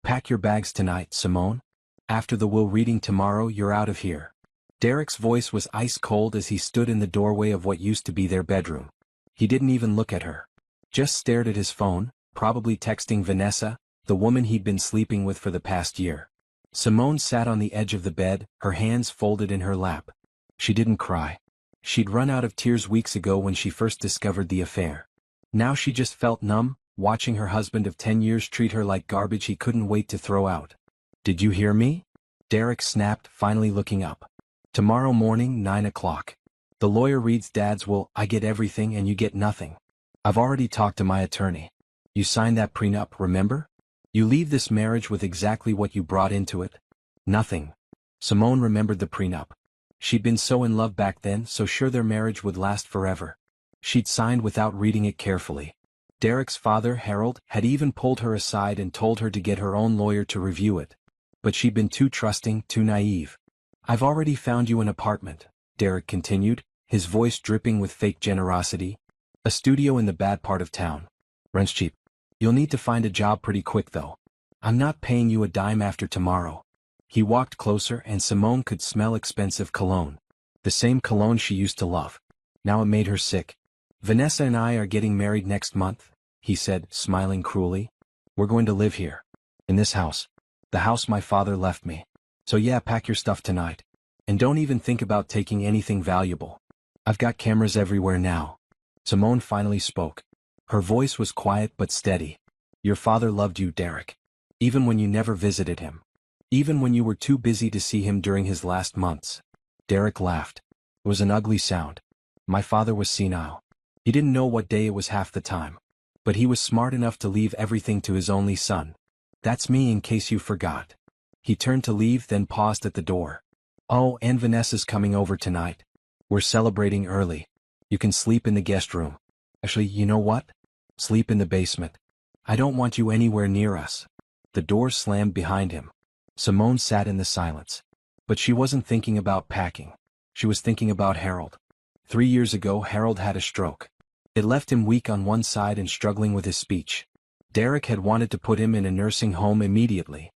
Pack your bags tonight, Simone. After the will reading tomorrow, you're out of here. Derek's voice was ice cold as he stood in the doorway of what used to be their bedroom. He didn't even look at her. Just stared at his phone, probably texting Vanessa, the woman he'd been sleeping with for the past year. Simone sat on the edge of the bed, her hands folded in her lap. She didn't cry. She'd run out of tears weeks ago when she first discovered the affair. Now she just felt numb, watching her husband of 10 years treat her like garbage he couldn't wait to throw out. "Did you hear me?" Derek snapped, finally looking up. "Tomorrow morning, 9 o'clock. The lawyer reads Dad's will. I get everything and you get nothing. I've already talked to my attorney. You signed that prenup, remember? You leave this marriage with exactly what you brought into it. Nothing." Simone remembered the prenup. She'd been so in love back then, so sure their marriage would last forever. She'd signed without reading it carefully. Derek's father, Harold, had even pulled her aside and told her to get her own lawyer to review it. But she'd been too trusting, too naive. "I've already found you an apartment," Derek continued, his voice dripping with fake generosity. "A studio in the bad part of town. Rent's cheap. You'll need to find a job pretty quick though. I'm not paying you a dime after tomorrow." He walked closer and Simone could smell expensive cologne. The same cologne she used to love. Now it made her sick. "Vanessa and I are getting married next month," he said, smiling cruelly. "We're going to live here. In this house. The house my father left me. So yeah, pack your stuff tonight. And don't even think about taking anything valuable. I've got cameras everywhere now." Simone finally spoke. Her voice was quiet but steady. "Your father loved you, Derek. Even when you never visited him. Even when you were too busy to see him during his last months." Derek laughed. It was an ugly sound. "My father was senile. He didn't know what day it was half the time. But he was smart enough to leave everything to his only son. That's me, in case you forgot." He turned to leave, then paused at the door. "Oh, and Vanessa's coming over tonight. We're celebrating early. You can sleep in the guest room. Actually, you know what? Sleep in the basement. I don't want you anywhere near us." The door slammed behind him. Simone sat in the silence. But she wasn't thinking about packing. She was thinking about Harold. 3 years ago, Harold had a stroke. It left him weak on one side and struggling with his speech. Derek had wanted to put him in a nursing home immediately.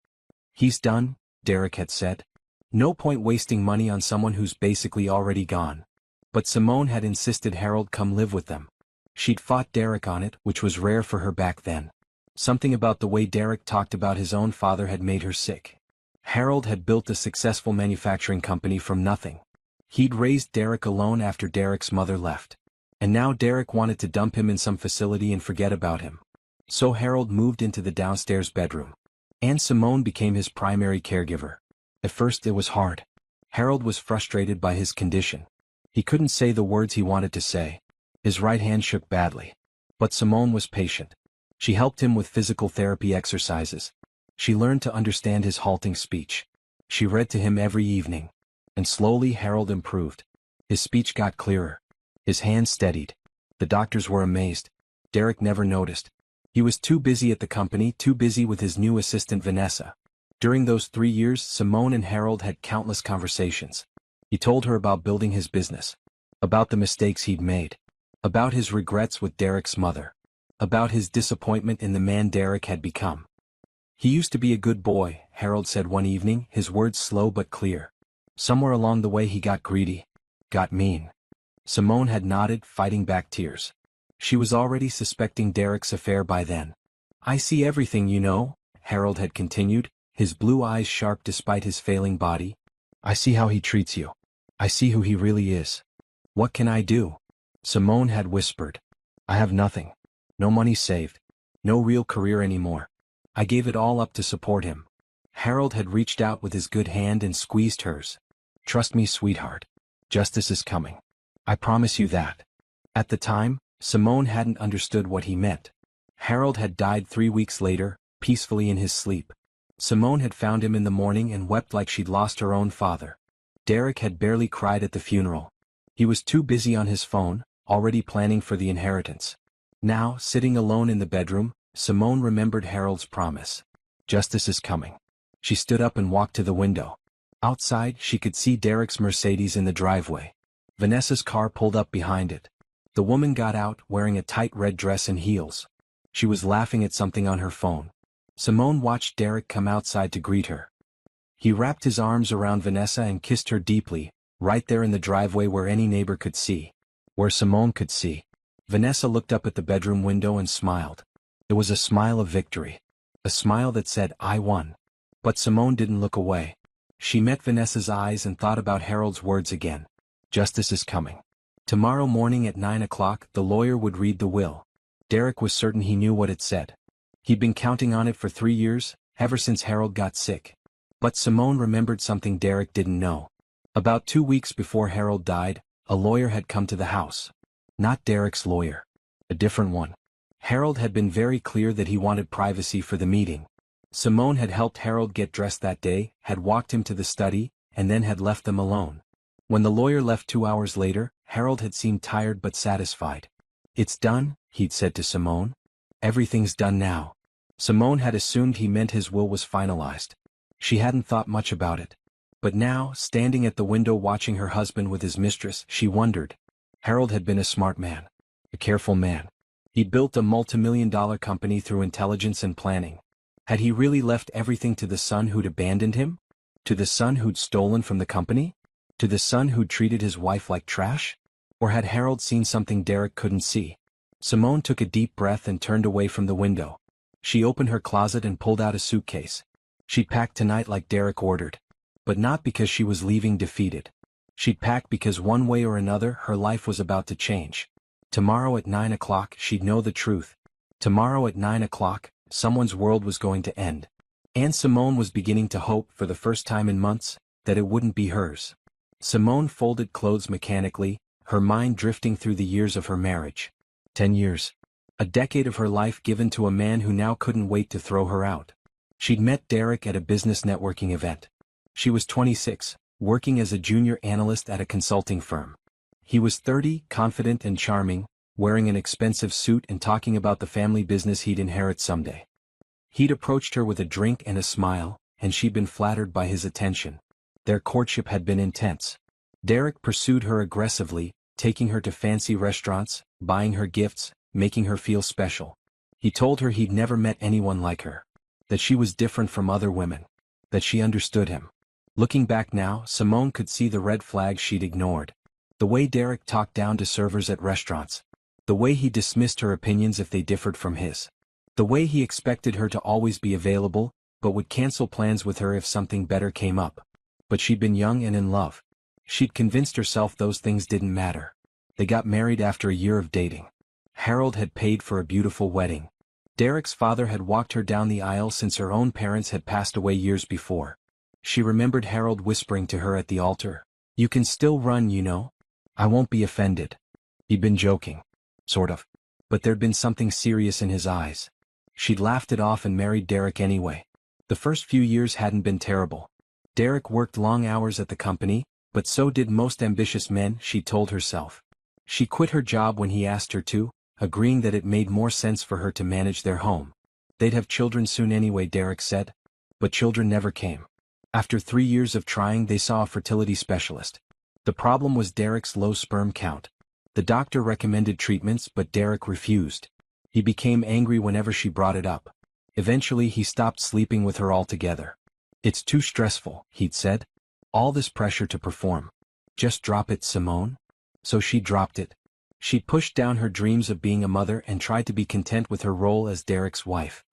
"He's done," Derek had said. "No point wasting money on someone who's basically already gone." But Simone had insisted Harold come live with them. She'd fought Derek on it, which was rare for her back then. Something about the way Derek talked about his own father had made her sick. Harold had built a successful manufacturing company from nothing. He'd raised Derek alone after Derek's mother left. And now Derek wanted to dump him in some facility and forget about him. So Harold moved into the downstairs bedroom. And Simone became his primary caregiver. At first it was hard. Harold was frustrated by his condition. He couldn't say the words he wanted to say. His right hand shook badly. But Simone was patient. She helped him with physical therapy exercises. She learned to understand his halting speech. She read to him every evening. And slowly Harold improved. His speech got clearer. His hands steadied. The doctors were amazed. Derek never noticed. He was too busy at the company, too busy with his new assistant Vanessa. During those 3 years, Simone and Harold had countless conversations. He told her about building his business. About the mistakes he'd made. About his regrets with Derek's mother. About his disappointment in the man Derek had become. "He used to be a good boy," Harold said one evening, his words slow but clear. "Somewhere along the way he got greedy. Got mean." Simone had nodded, fighting back tears. She was already suspecting Derek's affair by then. "I see everything, you know," Harold had continued, his blue eyes sharp despite his failing body. "I see how he treats you. I see who he really is. What can I do?" Simone had whispered. "I have nothing. No money saved. No real career anymore. I gave it all up to support him." Harold had reached out with his good hand and squeezed hers. "Trust me, sweetheart. Justice is coming. I promise you that." At the time, Simone hadn't understood what he meant. Harold had died 3 weeks later, peacefully in his sleep. Simone had found him in the morning and wept like she'd lost her own father. Derek had barely cried at the funeral. He was too busy on his phone, already planning for the inheritance. Now, sitting alone in the bedroom, Simone remembered Harold's promise. Justice is coming. She stood up and walked to the window. Outside, she could see Derek's Mercedes in the driveway. Vanessa's car pulled up behind it. The woman got out, wearing a tight red dress and heels. She was laughing at something on her phone. Simone watched Derek come outside to greet her. He wrapped his arms around Vanessa and kissed her deeply, right there in the driveway where any neighbor could see. Where Simone could see. Vanessa looked up at the bedroom window and smiled. It was a smile of victory. A smile that said, "I won." But Simone didn't look away. She met Vanessa's eyes and thought about Harold's words again. Justice is coming. Tomorrow morning at 9 o'clock, the lawyer would read the will. Derek was certain he knew what it said. He'd been counting on it for 3 years, ever since Harold got sick. But Simone remembered something Derek didn't know. About 2 weeks before Harold died, a lawyer had come to the house. Not Derek's lawyer. A different one. Harold had been very clear that he wanted privacy for the meeting. Simone had helped Harold get dressed that day, had walked him to the study, and then had left them alone. When the lawyer left 2 hours later, Harold had seemed tired but satisfied. "It's done," he'd said to Simone. "Everything's done now." Simone had assumed he meant his will was finalized. She hadn't thought much about it. But now, standing at the window watching her husband with his mistress, she wondered. Harold had been a smart man. A careful man. He'd built a multimillion-dollar company through intelligence and planning. Had he really left everything to the son who'd abandoned him? To the son who'd stolen from the company? To the son who'd treated his wife like trash? Or had Harold seen something Derek couldn't see? Simone took a deep breath and turned away from the window. She opened her closet and pulled out a suitcase. She'd pack tonight like Derek ordered. But not because she was leaving defeated. She'd pack because one way or another her life was about to change. Tomorrow at 9 o'clock she'd know the truth. Tomorrow at 9 o'clock, someone's world was going to end. And Simone was beginning to hope, for the first time in months, that it wouldn't be hers. Simone folded clothes mechanically, her mind drifting through the years of her marriage. 10 years. A decade of her life given to a man who now couldn't wait to throw her out. She'd met Derek at a business networking event. She was 26, working as a junior analyst at a consulting firm. He was 30, confident and charming, wearing an expensive suit and talking about the family business he'd inherit someday. He'd approached her with a drink and a smile, and she'd been flattered by his attention. Their courtship had been intense. Derek pursued her aggressively, taking her to fancy restaurants, buying her gifts, making her feel special. He told her he'd never met anyone like her. That she was different from other women. That she understood him. Looking back now, Simone could see the red flags she'd ignored. The way Derek talked down to servers at restaurants. The way he dismissed her opinions if they differed from his. The way he expected her to always be available, but would cancel plans with her if something better came up. But she'd been young and in love. She'd convinced herself those things didn't matter. They got married after a year of dating. Harold had paid for a beautiful wedding. Derek's father had walked her down the aisle since her own parents had passed away years before. She remembered Harold whispering to her at the altar, "You can still run, you know. I won't be offended." He'd been joking. Sort of. But there'd been something serious in his eyes. She'd laughed it off and married Derek anyway. The first few years hadn't been terrible. Derek worked long hours at the company, but so did most ambitious men, she told herself. She quit her job when he asked her to, agreeing that it made more sense for her to manage their home. They'd have children soon anyway, Derek said. But children never came. After 3 years of trying, they saw a fertility specialist. The problem was Derek's low sperm count. The doctor recommended treatments, but Derek refused. He became angry whenever she brought it up. Eventually he stopped sleeping with her altogether. "It's too stressful," he'd said. "All this pressure to perform. Just drop it, Simone." So she dropped it. She pushed down her dreams of being a mother and tried to be content with her role as Derek's wife.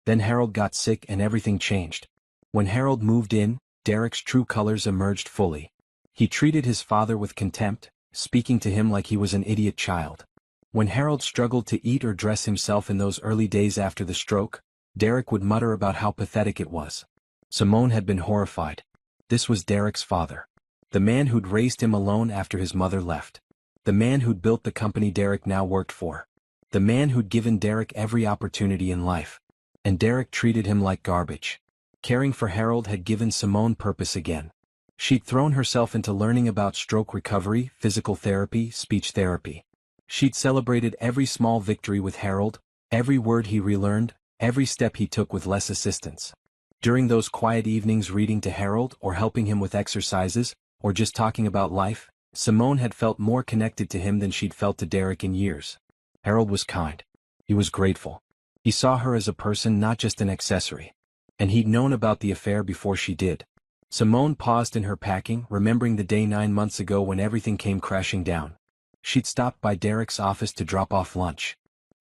Then Harold got sick and everything changed. When Harold moved in, Derek's true colors emerged fully. He treated his father with contempt, speaking to him like he was an idiot child. When Harold struggled to eat or dress himself in those early days after the stroke, Derek would mutter about how pathetic it was. Simone had been horrified. This was Derek's father. The man who'd raised him alone after his mother left. The man who'd built the company Derek now worked for. The man who'd given Derek every opportunity in life. And Derek treated him like garbage. Caring for Harold had given Simone purpose again. She'd thrown herself into learning about stroke recovery, physical therapy, speech therapy. She'd celebrated every small victory with Harold, every word he relearned, every step he took with less assistance. During those quiet evenings reading to Harold or helping him with exercises, or just talking about life, Simone had felt more connected to him than she'd felt to Derek in years. Harold was kind. He was grateful. He saw her as a person, not just an accessory. And he'd known about the affair before she did. Simone paused in her packing, remembering the day 9 months ago when everything came crashing down. She'd stopped by Derek's office to drop off lunch.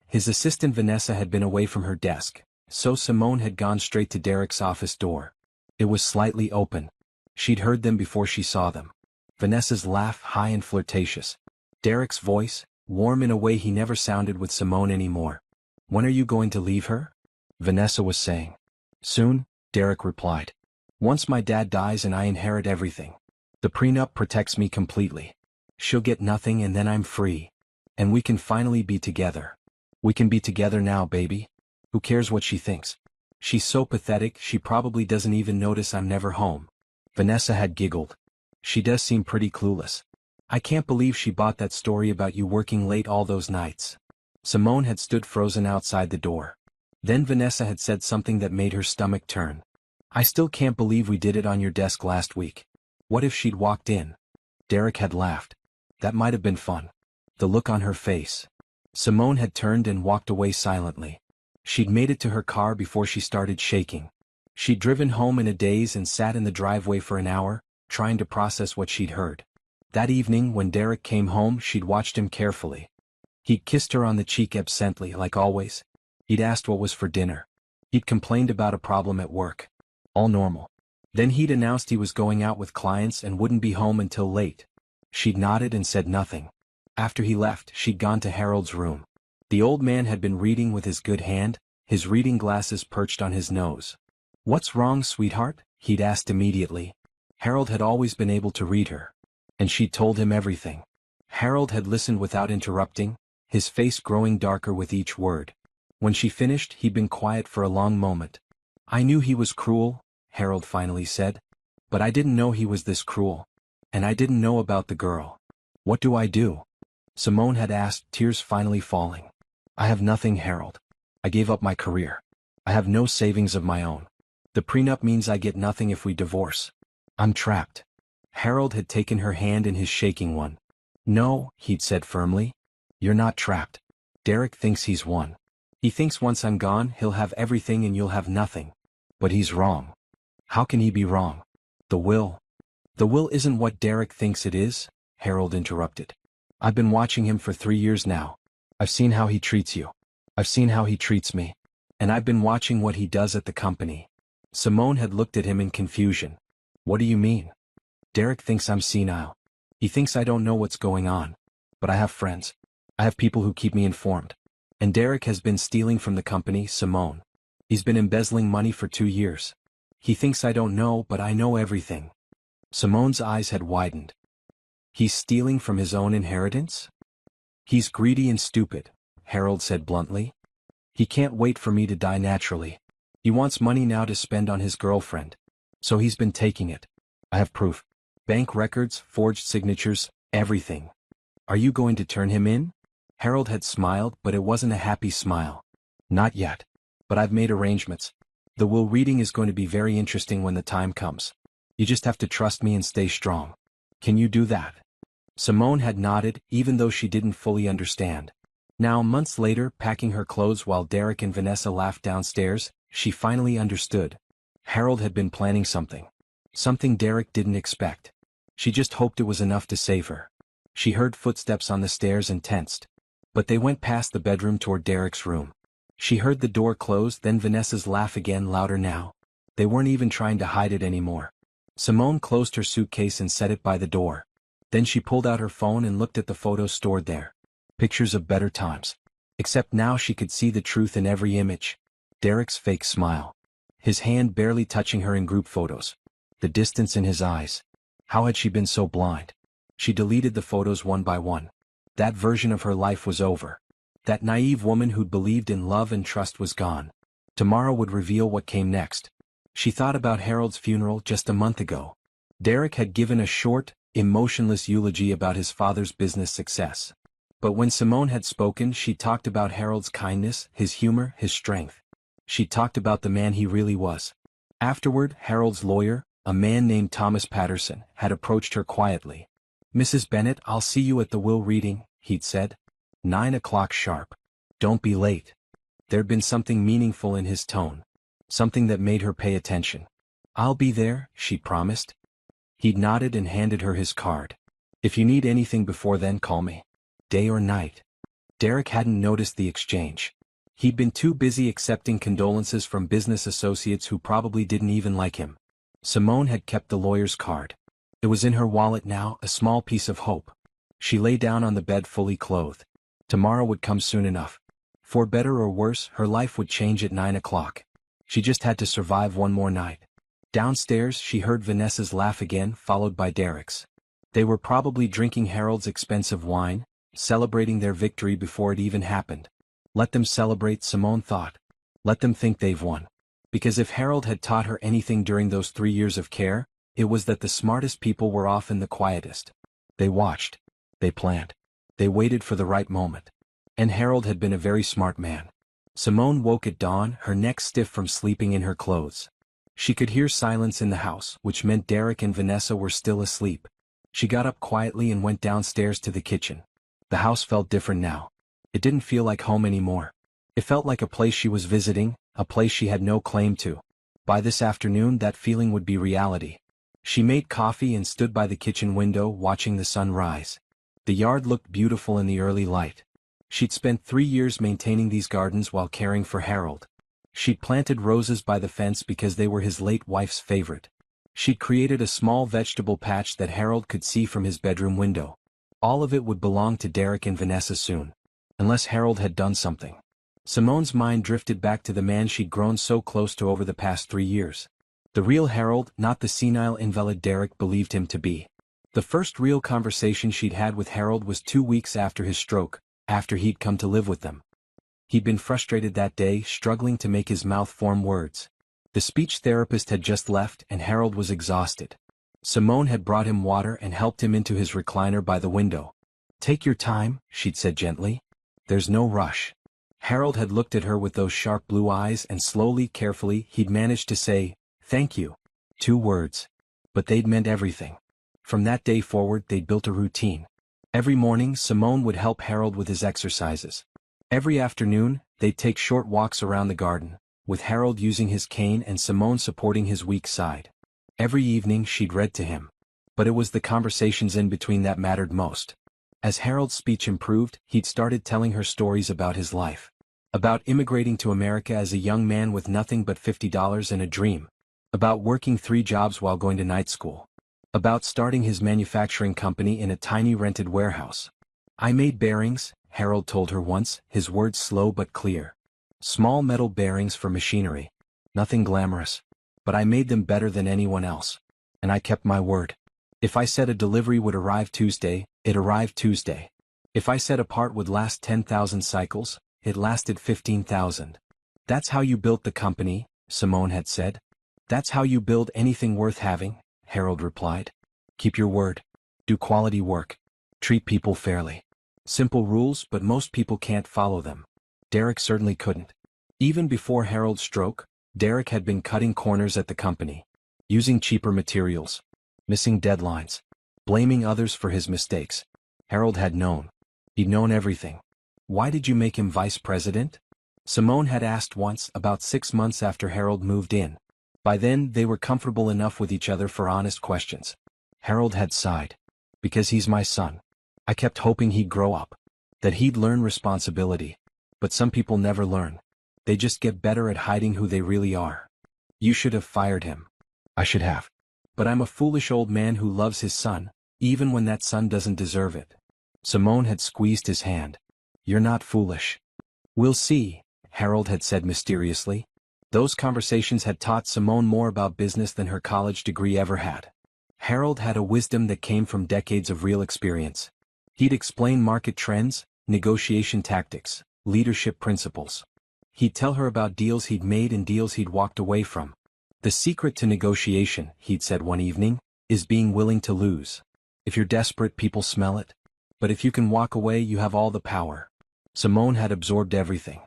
His assistant Vanessa had been away from her desk, so Simone had gone straight to Derek's office door. It was slightly open. She'd heard them before she saw them. Vanessa's laugh, high and flirtatious. Derek's voice, warm in a way he never sounded with Simone anymore. "When are you going to leave her?" Vanessa was saying. "Soon," Derek replied. "Once my dad dies and I inherit everything. The prenup protects me completely. She'll get nothing and then I'm free. And we can finally be together. We can be together now, baby. Who cares what she thinks? She's so pathetic, she probably doesn't even notice I'm never home." Vanessa had giggled. "She does seem pretty clueless. I can't believe she bought that story about you working late all those nights." Simone had stood frozen outside the door. Then Vanessa had said something that made her stomach turn. "I still can't believe we did it on your desk last week. What if she'd walked in?" Derek had laughed. "That might have been fun." The look on her face. Simone had turned and walked away silently. She'd made it to her car before she started shaking. She'd driven home in a daze and sat in the driveway for an hour, trying to process what she'd heard. That evening when Derek came home, she'd watched him carefully. He'd kissed her on the cheek absently, like always. He'd asked what was for dinner. He'd complained about a problem at work. All normal. Then he'd announced he was going out with clients and wouldn't be home until late. She'd nodded and said nothing. After he left, she'd gone to Harold's room. The old man had been reading with his good hand, his reading glasses perched on his nose. "What's wrong, sweetheart?" he'd asked immediately. Harold had always been able to read her. And she'd told him everything. Harold had listened without interrupting, his face growing darker with each word. When she finished, he'd been quiet for a long moment. "I knew he was cruel," Harold finally said. "But I didn't know he was this cruel. And I didn't know about the girl. What do I do?" Simone had asked, tears finally falling. "I have nothing, Harold. I gave up my career. I have no savings of my own. The prenup means I get nothing if we divorce. I'm trapped." Harold had taken her hand in his shaking one. "No," he'd said firmly. "You're not trapped. Derek thinks he's won. He thinks once I'm gone, he'll have everything and you'll have nothing. But he's wrong." "How can he be wrong?" "The will." "The will isn't what Derek thinks it is," Harold interrupted. "I've been watching him for 3 years now. I've seen how he treats you. I've seen how he treats me. And I've been watching what he does at the company." Simone had looked at him in confusion. "What do you mean?" "Derek thinks I'm senile. He thinks I don't know what's going on. But I have friends. I have people who keep me informed. And Derek has been stealing from the company, Simone. He's been embezzling money for 2 years. He thinks I don't know, but I know everything." Simone's eyes had widened. "He's stealing from his own inheritance?" "He's greedy and stupid," Harold said bluntly. "He can't wait for me to die naturally. He wants money now to spend on his girlfriend. So he's been taking it. I have proof. Bank records, forged signatures, everything." "Are you going to turn him in?" Harold had smiled, but it wasn't a happy smile. "Not yet. But I've made arrangements. The will reading is going to be very interesting when the time comes. You just have to trust me and stay strong. Can you do that?" Simone had nodded, even though she didn't fully understand. Now, months later, packing her clothes while Derek and Vanessa laughed downstairs, she finally understood. Harold had been planning something. Something Derek didn't expect. She just hoped it was enough to save her. She heard footsteps on the stairs and tensed. But they went past the bedroom toward Derek's room. She heard the door close, then Vanessa's laugh again, louder now. They weren't even trying to hide it anymore. Simone closed her suitcase and set it by the door. Then she pulled out her phone and looked at the photos stored there. Pictures of better times. Except now she could see the truth in every image. Derek's fake smile. His hand barely touching her in group photos. The distance in his eyes. How had she been so blind? She deleted the photos one by one. That version of her life was over. That naive woman who'd believed in love and trust was gone. Tomorrow would reveal what came next. She thought about Harold's funeral just a month ago. Derek had given a short, emotionless eulogy about his father's business success. But when Simone had spoken, she talked about Harold's kindness, his humor, his strength. She talked about the man he really was. Afterward, Harold's lawyer, a man named Thomas Patterson, had approached her quietly. "Mrs. Bennet, I'll see you at the will reading," he'd said. 9 o'clock sharp. Don't be late. There'd been something meaningful in his tone. Something that made her pay attention. "I'll be there," she promised. He'd nodded and handed her his card. "If you need anything before then, call me. Day or night." Derek hadn't noticed the exchange. He'd been too busy accepting condolences from business associates who probably didn't even like him. Simone had kept the lawyer's card. It was in her wallet now, a small piece of hope. She lay down on the bed fully clothed. Tomorrow would come soon enough. For better or worse, her life would change at 9 o'clock. She just had to survive one more night. Downstairs, she heard Vanessa's laugh again, followed by Derek's. They were probably drinking Harold's expensive wine, celebrating their victory before it even happened. Let them celebrate, Simone thought. Let them think they've won. Because if Harold had taught her anything during those 3 years of care, it was that the smartest people were often the quietest. They watched. They planned. They waited for the right moment. And Harold had been a very smart man. Simone woke at dawn, her neck stiff from sleeping in her clothes. She could hear silence in the house, which meant Derek and Vanessa were still asleep. She got up quietly and went downstairs to the kitchen. The house felt different now. It didn't feel like home anymore. It felt like a place she was visiting, a place she had no claim to. By this afternoon, that feeling would be reality. She made coffee and stood by the kitchen window watching the sun rise. The yard looked beautiful in the early light. She'd spent 3 years maintaining these gardens while caring for Harold. She'd planted roses by the fence because they were his late wife's favorite. She'd created a small vegetable patch that Harold could see from his bedroom window. All of it would belong to Derek and Vanessa soon. Unless Harold had done something. Simone's mind drifted back to the man she'd grown so close to over the past 3 years. The real Harold, not the senile invalid Derek believed him to be. The first real conversation she'd had with Harold was 2 weeks after his stroke, after he'd come to live with them. He'd been frustrated that day, struggling to make his mouth form words. The speech therapist had just left and Harold was exhausted. Simone had brought him water and helped him into his recliner by the window. "Take your time," she'd said gently. "There's no rush." Harold had looked at her with those sharp blue eyes and slowly, carefully, he'd managed to say, "Thank you." 2 words. But they'd meant everything. From that day forward, they'd built a routine. Every morning, Simone would help Harold with his exercises. Every afternoon, they'd take short walks around the garden, with Harold using his cane and Simone supporting his weak side. Every evening, she'd read to him. But it was the conversations in between that mattered most. As Harold's speech improved, he'd started telling her stories about his life. About immigrating to America as a young man with nothing but $50 and a dream. About working 3 jobs while going to night school. About starting his manufacturing company in a tiny rented warehouse. "I made bearings," Harold told her once, his words slow but clear. "Small metal bearings for machinery. Nothing glamorous. But I made them better than anyone else. And I kept my word. If I said a delivery would arrive Tuesday, it arrived Tuesday. If I said a part would last 10,000 cycles, it lasted 15,000. That's how you built the company," Simone had said. "That's how you build anything worth having," Harold replied. "Keep your word. Do quality work. Treat people fairly. Simple rules, but most people can't follow them." Derek certainly couldn't. Even before Harold's stroke, Derek had been cutting corners at the company. Using cheaper materials. Missing deadlines. Blaming others for his mistakes. Harold had known. He'd known everything. "Why did you make him vice president?" Simone had asked once, about 6 months after Harold moved in. By then, they were comfortable enough with each other for honest questions. Harold had sighed. "Because he's my son. I kept hoping he'd grow up. That he'd learn responsibility. But some people never learn. They just get better at hiding who they really are. You should have fired him." "I should have. But I'm a foolish old man who loves his son, even when that son doesn't deserve it." Simone had squeezed his hand. "You're not foolish." "We'll see," Harold had said mysteriously. Those conversations had taught Simone more about business than her college degree ever had. Harold had a wisdom that came from decades of real experience. He'd explain market trends, negotiation tactics, leadership principles. He'd tell her about deals he'd made and deals he'd walked away from. "The secret to negotiation," he'd said one evening, "is being willing to lose. If you're desperate, people smell it. But if you can walk away, you have all the power." Simone had absorbed everything.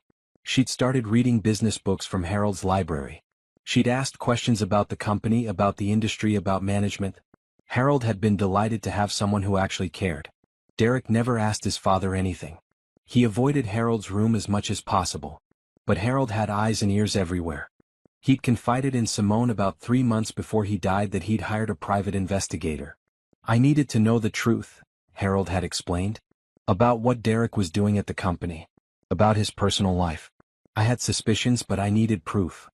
She'd started reading business books from Harold's library. She'd asked questions about the company, about the industry, about management. Harold had been delighted to have someone who actually cared. Derek never asked his father anything. He avoided Harold's room as much as possible. But Harold had eyes and ears everywhere. He'd confided in Simone about 3 months before he died that he'd hired a private investigator. I needed to know the truth, Harold had explained. About what Derek was doing at the company. About his personal life. I had suspicions but I needed proof.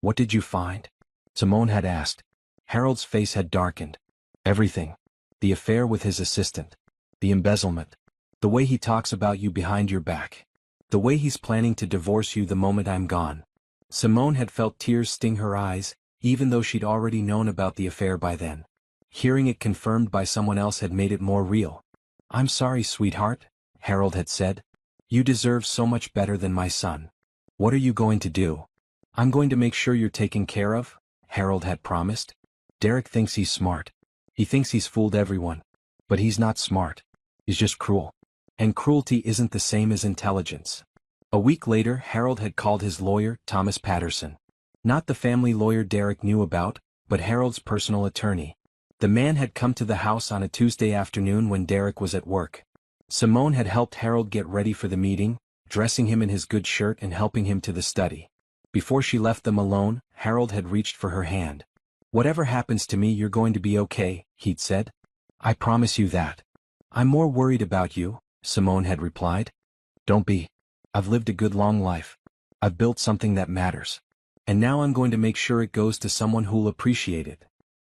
What did you find? Simone had asked. Harold's face had darkened. Everything. The affair with his assistant. The embezzlement. The way he talks about you behind your back. The way he's planning to divorce you the moment I'm gone. Simone had felt tears sting her eyes, even though she'd already known about the affair by then. Hearing it confirmed by someone else had made it more real. I'm sorry, sweetheart, Harold had said. You deserve so much better than my son. What are you going to do? I'm going to make sure you're taken care of, Harold had promised. Derek thinks he's smart. He thinks he's fooled everyone. But he's not smart. He's just cruel. And cruelty isn't the same as intelligence. A week later, Harold had called his lawyer, Thomas Patterson. Not the family lawyer Derek knew about, but Harold's personal attorney. The man had come to the house on a Tuesday afternoon when Derek was at work. Simone had helped Harold get ready for the meeting, dressing him in his good shirt and helping him to the study. Before she left them alone, Harold had reached for her hand. Whatever happens to me, you're going to be okay, he'd said. I promise you that. I'm more worried about you, Simone had replied. Don't be. I've lived a good long life. I've built something that matters. And now I'm going to make sure it goes to someone who'll appreciate it.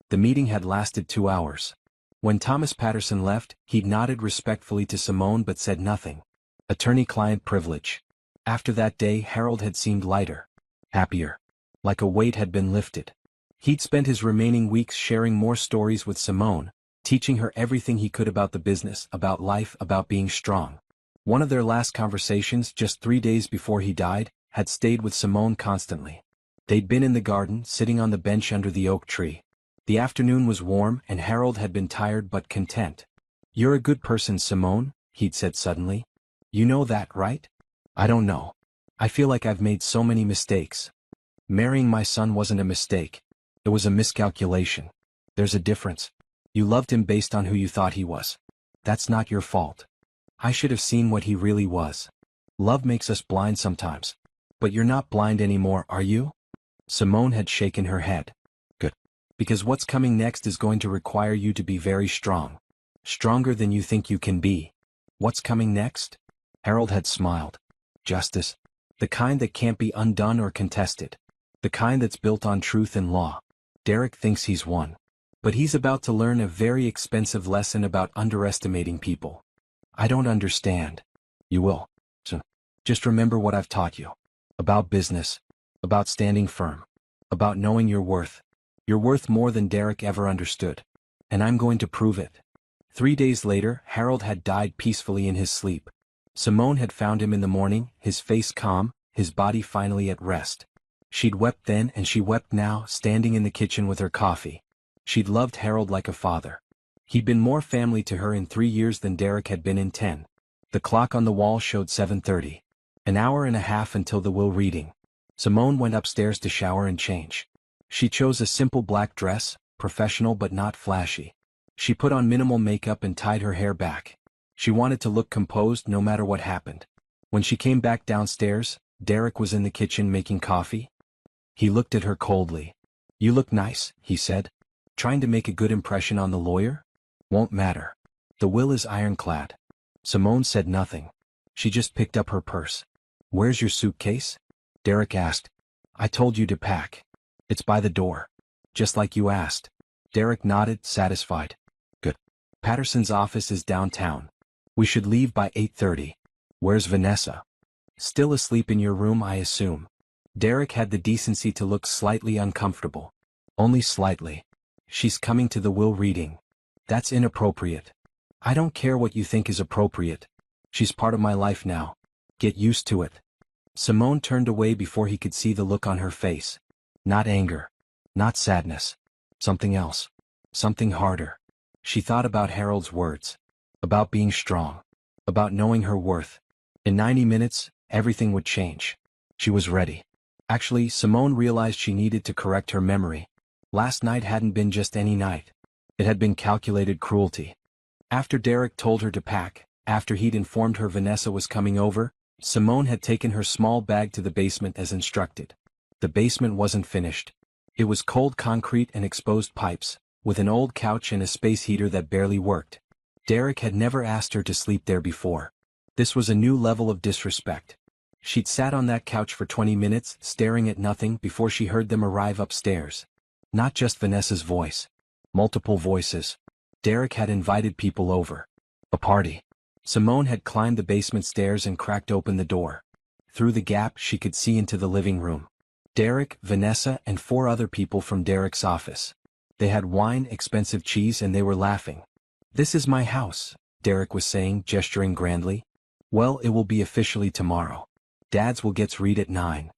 The meeting had lasted 2 hours. When Thomas Patterson left, he'd nodded respectfully to Simone but said nothing. Attorney-client privilege. After that day, Harold had seemed lighter. Happier. Like a weight had been lifted. He'd spent his remaining weeks sharing more stories with Simone, teaching her everything he could about the business, about life, about being strong. One of their last conversations, just 3 days before he died, had stayed with Simone constantly. They'd been in the garden, sitting on the bench under the oak tree. The afternoon was warm and Harold had been tired but content. You're a good person, Simone, he'd said suddenly. You know that, right? I don't know. I feel like I've made so many mistakes. Marrying my son wasn't a mistake. It was a miscalculation. There's a difference. You loved him based on who you thought he was. That's not your fault. I should have seen what he really was. Love makes us blind sometimes. But you're not blind anymore, are you? Simone had shaken her head. Good. Because what's coming next is going to require you to be very strong. Stronger than you think you can be. What's coming next? Harold had smiled. Justice. The kind that can't be undone or contested. The kind that's built on truth and law. Derek thinks he's won. But he's about to learn a very expensive lesson about underestimating people. I don't understand. You will. So, just remember what I've taught you. About business. About standing firm. About knowing your worth. You're worth more than Derek ever understood. And I'm going to prove it. 3 days later, Harold had died peacefully in his sleep. Simone had found him in the morning, his face calm, his body finally at rest. She'd wept then and she wept now, standing in the kitchen with her coffee. She'd loved Harold like a father. He'd been more family to her in 3 years than Derek had been in 10. The clock on the wall showed 7:30. An hour and a half until the will reading. Simone went upstairs to shower and change. She chose a simple black dress, professional but not flashy. She put on minimal makeup and tied her hair back. She wanted to look composed no matter what happened. When she came back downstairs, Derek was in the kitchen making coffee. He looked at her coldly. You look nice, he said. Trying to make a good impression on the lawyer? Won't matter. The will is ironclad. Simone said nothing. She just picked up her purse. Where's your suitcase? Derek asked. I told you to pack. It's by the door. Just like you asked. Derek nodded, satisfied. Good. Patterson's office is downtown. We should leave by 8:30. Where's Vanessa? Still asleep in your room, I assume. Derek had the decency to look slightly uncomfortable. Only slightly. She's coming to the will reading. That's inappropriate. I don't care what you think is appropriate. She's part of my life now. Get used to it. Simone turned away before he could see the look on her face. Not anger. Not sadness. Something else. Something harder. She thought about Harold's words. About being strong. About knowing her worth. In 90 minutes, everything would change. She was ready. Actually, Simone realized she needed to correct her memory. Last night hadn't been just any night. It had been calculated cruelty. After Derek told her to pack, after he'd informed her Vanessa was coming over, Simone had taken her small bag to the basement as instructed. The basement wasn't finished. It was cold concrete and exposed pipes, with an old couch and a space heater that barely worked. Derek had never asked her to sleep there before. This was a new level of disrespect. She'd sat on that couch for 20 minutes, staring at nothing before she heard them arrive upstairs. Not just Vanessa's voice. Multiple voices. Derek had invited people over. A party. Simone had climbed the basement stairs and cracked open the door. Through the gap she could see into the living room. Derek, Vanessa, and 4 other people from Derek's office. They had wine, expensive cheese, and they were laughing. "This is my house," Derek was saying, gesturing grandly. "Well, it will be officially tomorrow. Dad's will gets read at 9.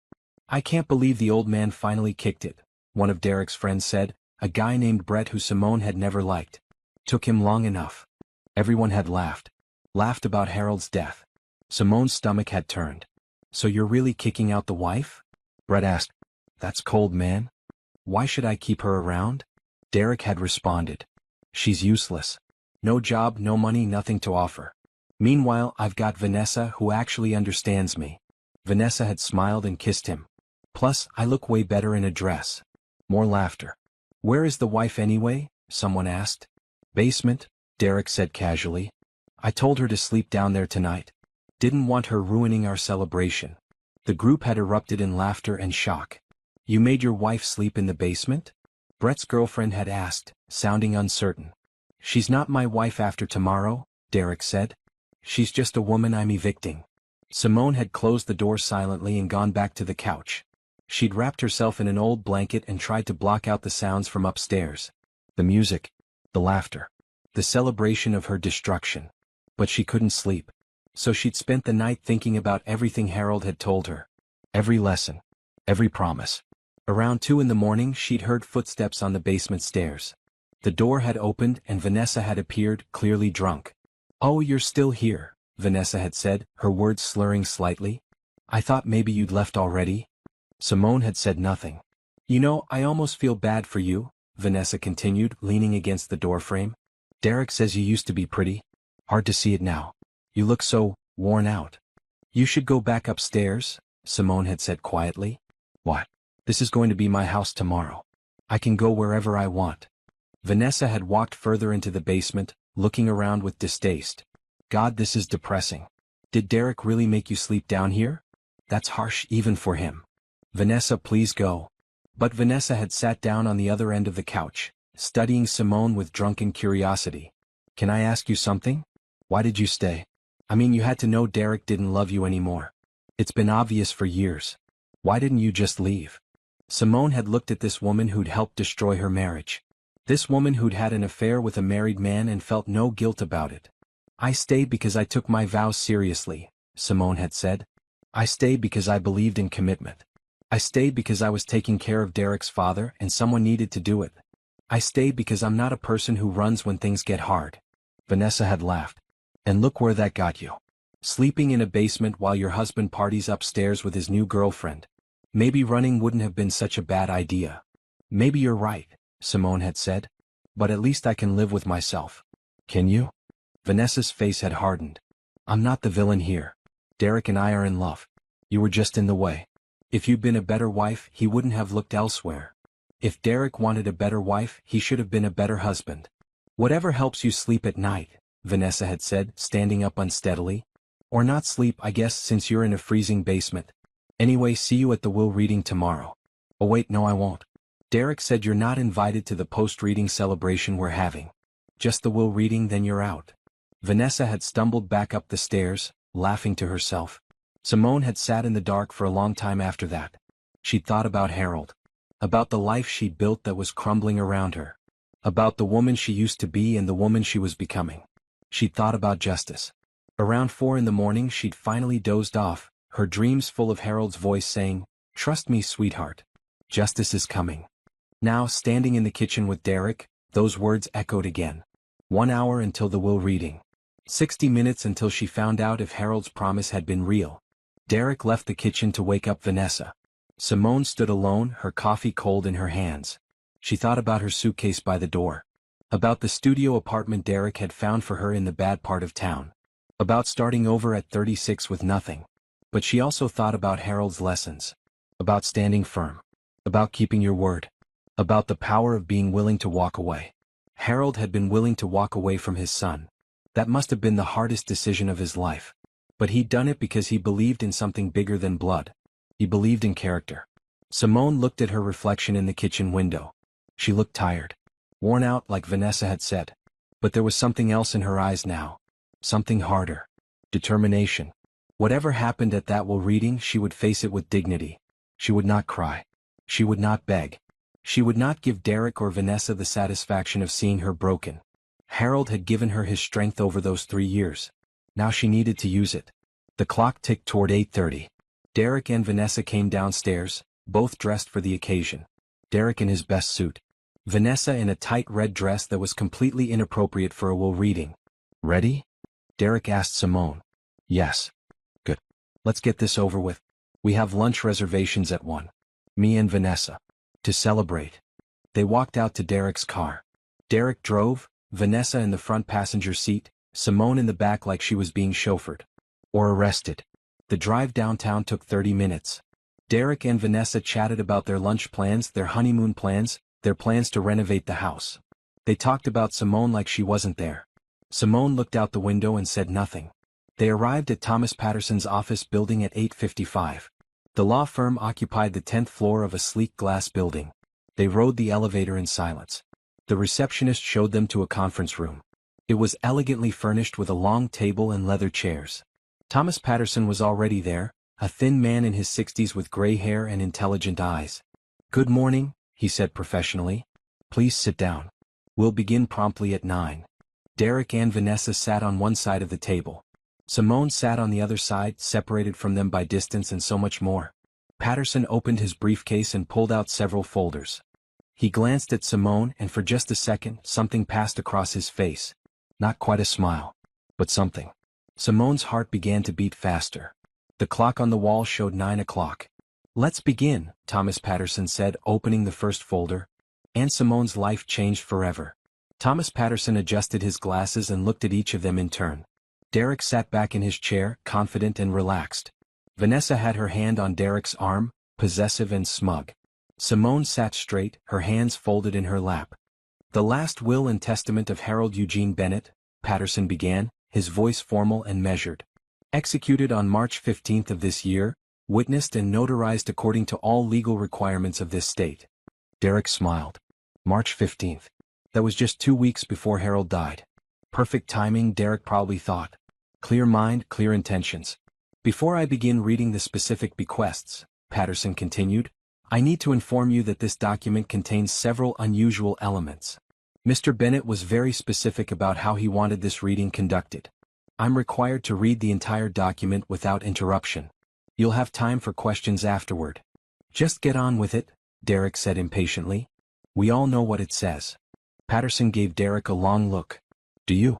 "I can't believe the old man finally kicked it," one of Derek's friends said, a guy named Brett who Simone had never liked. "Took him long enough." Everyone had laughed. Laughed about Harold's death. Simone's stomach had turned. "So you're really kicking out the wife?" Brett asked. "That's cold, man. Why should I keep her around?" Derek had responded. "She's useless. No job, no money, nothing to offer. Meanwhile, I've got Vanessa who actually understands me." Vanessa had smiled and kissed him. "Plus, I look way better in a dress." More laughter. "Where is the wife anyway?" someone asked. "Basement," Derek said casually. "I told her to sleep down there tonight. Didn't want her ruining our celebration." The group had erupted in laughter and shock. "You made your wife sleep in the basement?" Brett's girlfriend had asked, sounding uncertain. "She's not my wife after tomorrow," Derek said. "She's just a woman I'm evicting." Simone had closed the door silently and gone back to the couch. She'd wrapped herself in an old blanket and tried to block out the sounds from upstairs. The music, the laughter, the celebration of her destruction. But she couldn't sleep. So she'd spent the night thinking about everything Harold had told her. Every lesson. Every promise. Around 2 in the morning she'd heard footsteps on the basement stairs. The door had opened and Vanessa had appeared, clearly drunk. "Oh, you're still here," Vanessa had said, her words slurring slightly. "I thought maybe you'd left already." Simone had said nothing. "You know, I almost feel bad for you," Vanessa continued, leaning against the doorframe. "Derek says you used to be pretty. Hard to see it now. You look so worn out." "You should go back upstairs," Simone had said quietly. "What? This is going to be my house tomorrow. I can go wherever I want." Vanessa had walked further into the basement, looking around with distaste. "God, this is depressing. Did Derek really make you sleep down here? That's harsh even for him. Vanessa, please go." But Vanessa had sat down on the other end of the couch, studying Simone with drunken curiosity. "Can I ask you something? Why did you stay? I mean, you had to know Derek didn't love you anymore. It's been obvious for years. Why didn't you just leave?" Simone had looked at this woman who'd helped destroy her marriage. This woman who'd had an affair with a married man and felt no guilt about it. "I stayed because I took my vows seriously," Simone had said. "I stayed because I believed in commitment. I stayed because I was taking care of Derek's father and someone needed to do it. I stayed because I'm not a person who runs when things get hard." Vanessa had laughed. "And look where that got you. Sleeping in a basement while your husband parties upstairs with his new girlfriend. Maybe running wouldn't have been such a bad idea." "Maybe you're right," Simone had said. "But at least I can live with myself." "Can you?" Vanessa's face had hardened. "I'm not the villain here. Derek and I are in love. You were just in the way. If you'd been a better wife, he wouldn't have looked elsewhere. If Derek wanted a better wife, he should have been a better husband." "Whatever helps you sleep at night," Vanessa had said, standing up unsteadily. "Or not sleep, I guess, since you're in a freezing basement. Anyway, see you at the will reading tomorrow." "Oh wait, no I won't. Derek said you're not invited to the post-reading celebration we're having. Just the will reading, then you're out." Vanessa had stumbled back up the stairs, laughing to herself. Simone had sat in the dark for a long time after that. She'd thought about Harold. About the life she'd built that was crumbling around her. About the woman she used to be and the woman she was becoming. She'd thought about justice. Around 4 in the morning she'd finally dozed off, her dreams full of Harold's voice saying, "Trust me, sweetheart. Justice is coming." Now, standing in the kitchen with Derek, those words echoed again. 1 hour until the will reading. 60 minutes until she found out if Harold's promise had been real. Derek left the kitchen to wake up Vanessa. Simone stood alone, her coffee cold in her hands. She thought about her suitcase by the door. About the studio apartment Derek had found for her in the bad part of town. About starting over at 36 with nothing. But she also thought about Harold's lessons. About standing firm. About keeping your word. About the power of being willing to walk away. Harold had been willing to walk away from his son. That must have been the hardest decision of his life. But he'd done it because he believed in something bigger than blood. He believed in character. Simone looked at her reflection in the kitchen window. She looked tired. Worn out like Vanessa had said. But there was something else in her eyes now. Something harder. Determination. Whatever happened at that will reading, she would face it with dignity. She would not cry. She would not beg. She would not give Derek or Vanessa the satisfaction of seeing her broken. Harold had given her his strength over those 3 years. Now she needed to use it. The clock ticked toward 8:30. Derek and Vanessa came downstairs, both dressed for the occasion. Derek in his best suit. Vanessa in a tight red dress that was completely inappropriate for a will reading. Ready? Derek asked Simone. Yes. Good. Let's get this over with. We have lunch reservations at 1. Me and Vanessa. To celebrate. They walked out to Derek's car. Derek drove, Vanessa in the front passenger seat, Simone in the back like she was being chauffeured. Or arrested. The drive downtown took 30 minutes. Derek and Vanessa chatted about their lunch plans, their honeymoon plans, their plans to renovate the house. They talked about Simone like she wasn't there. Simone looked out the window and said nothing. They arrived at Thomas Patterson's office building at 8:55. The law firm occupied the 10th floor of a sleek glass building. They rode the elevator in silence. The receptionist showed them to a conference room. It was elegantly furnished with a long table and leather chairs. Thomas Patterson was already there, a thin man in his 60s with gray hair and intelligent eyes. "Good morning," he said professionally. "Please sit down. We'll begin promptly at 9. Derek and Vanessa sat on one side of the table. Simone sat on the other side, separated from them by distance and so much more. Patterson opened his briefcase and pulled out several folders. He glanced at Simone and for just a second something passed across his face. Not quite a smile, but something. Simone's heart began to beat faster. The clock on the wall showed 9 o'clock. "Let's begin," Thomas Patterson said, opening the first folder. And Simone's life changed forever. Thomas Patterson adjusted his glasses and looked at each of them in turn. Derek sat back in his chair, confident and relaxed. Vanessa had her hand on Derek's arm, possessive and smug. Simone sat straight, her hands folded in her lap. "The last will and testament of Harold Eugene Bennett," Patterson began, his voice formal and measured. "Executed on March 15th of this year, witnessed and notarized according to all legal requirements of this state." Derek smiled. March 15th. That was just 2 weeks before Harold died. Perfect timing, Derek probably thought. Clear mind, clear intentions. "Before I begin reading the specific bequests," Patterson continued, "I need to inform you that this document contains several unusual elements. Mr. Bennett was very specific about how he wanted this reading conducted. I'm required to read the entire document without interruption. You'll have time for questions afterward." "Just get on with it," Derek said impatiently. "We all know what it says." Patterson gave Derek a long look. "Do you?"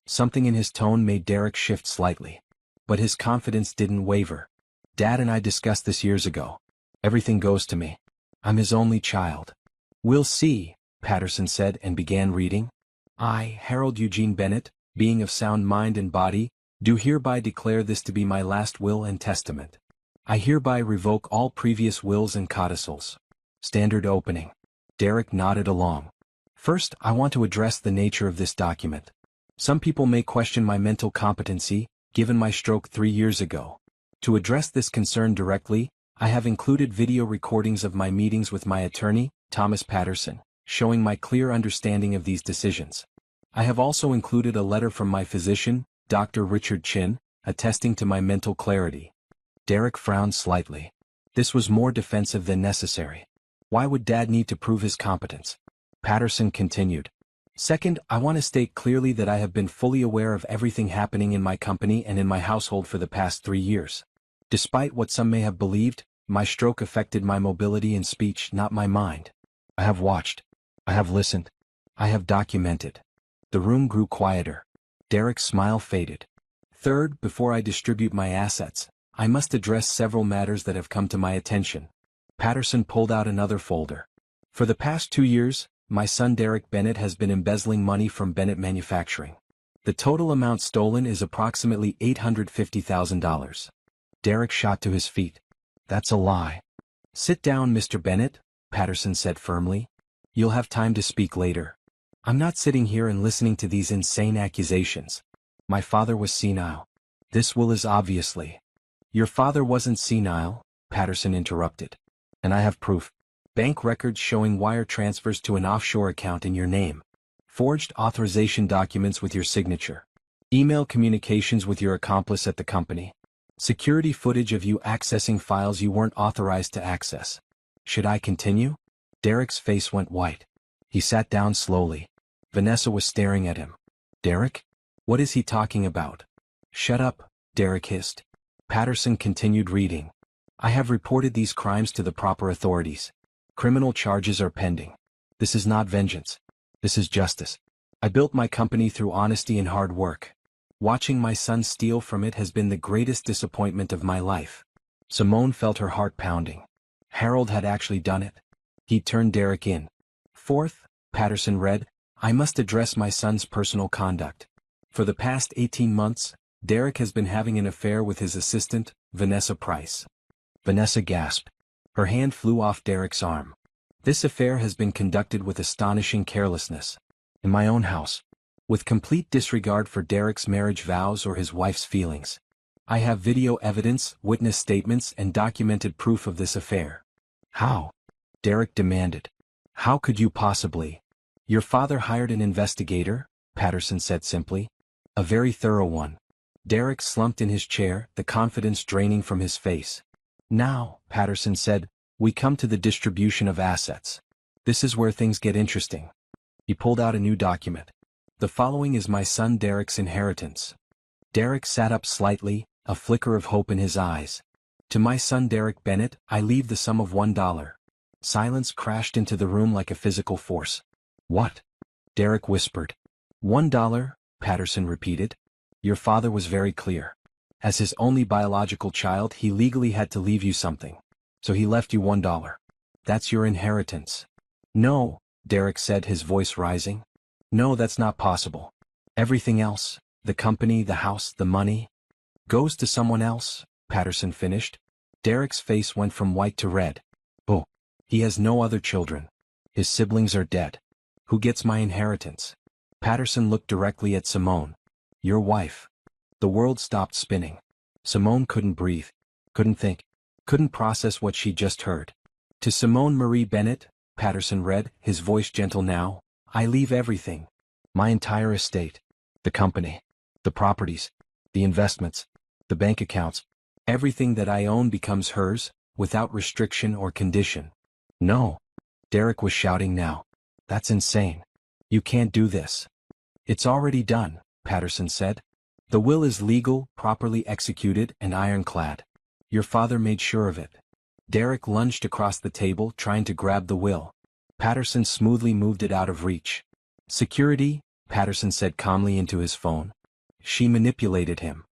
Something in his tone made Derek shift slightly. But his confidence didn't waver. "Dad and I discussed this years ago. Everything goes to me. I'm his only child." "We'll see," Patterson said and began reading. "I, Harold Eugene Bennett, being of sound mind and body, do hereby declare this to be my last will and testament. I hereby revoke all previous wills and codicils." Standard opening. Derek nodded along. "First, I want to address the nature of this document. Some people may question my mental competency, given my stroke 3 years ago. To address this concern directly, I have included video recordings of my meetings with my attorney, Thomas Patterson, showing my clear understanding of these decisions. I have also included a letter from my physician, Dr. Richard Chin, attesting to my mental clarity." Derek frowned slightly. This was more defensive than necessary. Why would Dad need to prove his competence? Patterson continued. "Second, I want to state clearly that I have been fully aware of everything happening in my company and in my household for the past 3 years. Despite what some may have believed, my stroke affected my mobility and speech, not my mind. I have watched. I have listened. I have documented." The room grew quieter. Derek's smile faded. "Third, before I distribute my assets, I must address several matters that have come to my attention." Patterson pulled out another folder. "For the past 2 years, my son Derek Bennett has been embezzling money from Bennett Manufacturing. The total amount stolen is approximately $850,000. Derek shot to his feet. That's a lie. Sit down, Mr. Bennett, Patterson said firmly. You'll have time to speak later. I'm not sitting here and listening to these insane accusations. My father was senile. This will is obviously. Your father wasn't senile, Patterson interrupted. And I have proof. Bank records showing wire transfers to an offshore account in your name. Forged authorization documents with your signature. Email communications with your accomplice at the company. Security footage of you accessing files you weren't authorized to access. Should I continue? Derek's face went white. He sat down slowly. Vanessa was staring at him. Derek? What is he talking about? Shut up, Derek hissed. Patterson continued reading. I have reported these crimes to the proper authorities. Criminal charges are pending. This is not vengeance. This is justice. I built my company through honesty and hard work. Watching my son steal from it has been the greatest disappointment of my life. Simone felt her heart pounding. Harold had actually done it. He turned Derek in. Fourth, Patterson read, I must address my son's personal conduct. For the past 18 months, Derek has been having an affair with his assistant, Vanessa Price. Vanessa gasped. Her hand flew off Derek's arm. This affair has been conducted with astonishing carelessness. In my own house. With complete disregard for Derek's marriage vows or his wife's feelings. I have video evidence, witness statements, and documented proof of this affair. How? Derek demanded. How could you possibly? Your father hired an investigator, Patterson said simply. A very thorough one. Derek slumped in his chair, the confidence draining from his face. Now, Patterson said, we come to the distribution of assets. This is where things get interesting. He pulled out a new document. The following is my son Derek's inheritance. Derek sat up slightly, a flicker of hope in his eyes. To my son Derek Bennett, I leave the sum of $1. Silence crashed into the room like a physical force. What? Derek whispered. $1, Patterson repeated. Your father was very clear. As his only biological child, he legally had to leave you something. So he left you $1. That's your inheritance. No, Derek said, his voice rising. No, that's not possible. Everything else, the company, the house, the money, goes to someone else, Patterson finished. Derek's face went from white to red. Oh, he has no other children. His siblings are dead. Who gets my inheritance? Patterson looked directly at Simone. Your wife. The world stopped spinning. Simone couldn't breathe, couldn't think, couldn't process what she just heard. To Simone Marie Bennett, Patterson read, his voice gentle now, I leave everything. My entire estate. The company. The properties. The investments. The bank accounts. Everything that I own becomes hers, without restriction or condition. No. Derek was shouting now. That's insane. You can't do this. It's already done, Patterson said. The will is legal, properly executed, and ironclad. Your father made sure of it. Derek lunged across the table, trying to grab the will. Patterson smoothly moved it out of reach. Security, Patterson said calmly into his phone. She manipulated him.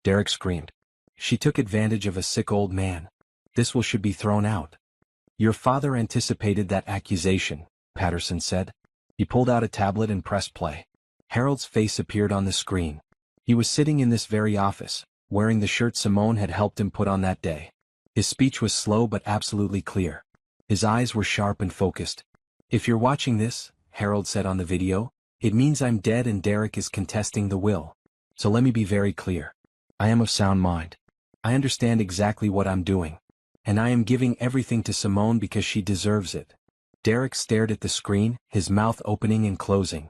Derek screamed. She took advantage of a sick old man. This will should be thrown out. Your father anticipated that accusation, Patterson said. He pulled out a tablet and pressed play. Harold's face appeared on the screen. He was sitting in this very office, wearing the shirt Simone had helped him put on that day. His speech was slow but absolutely clear. His eyes were sharp and focused. If you're watching this, Harold said on the video, it means I'm dead and Derek is contesting the will. So let me be very clear. I am of sound mind. I understand exactly what I'm doing. And I am giving everything to Simone because she deserves it. Derek stared at the screen, his mouth opening and closing.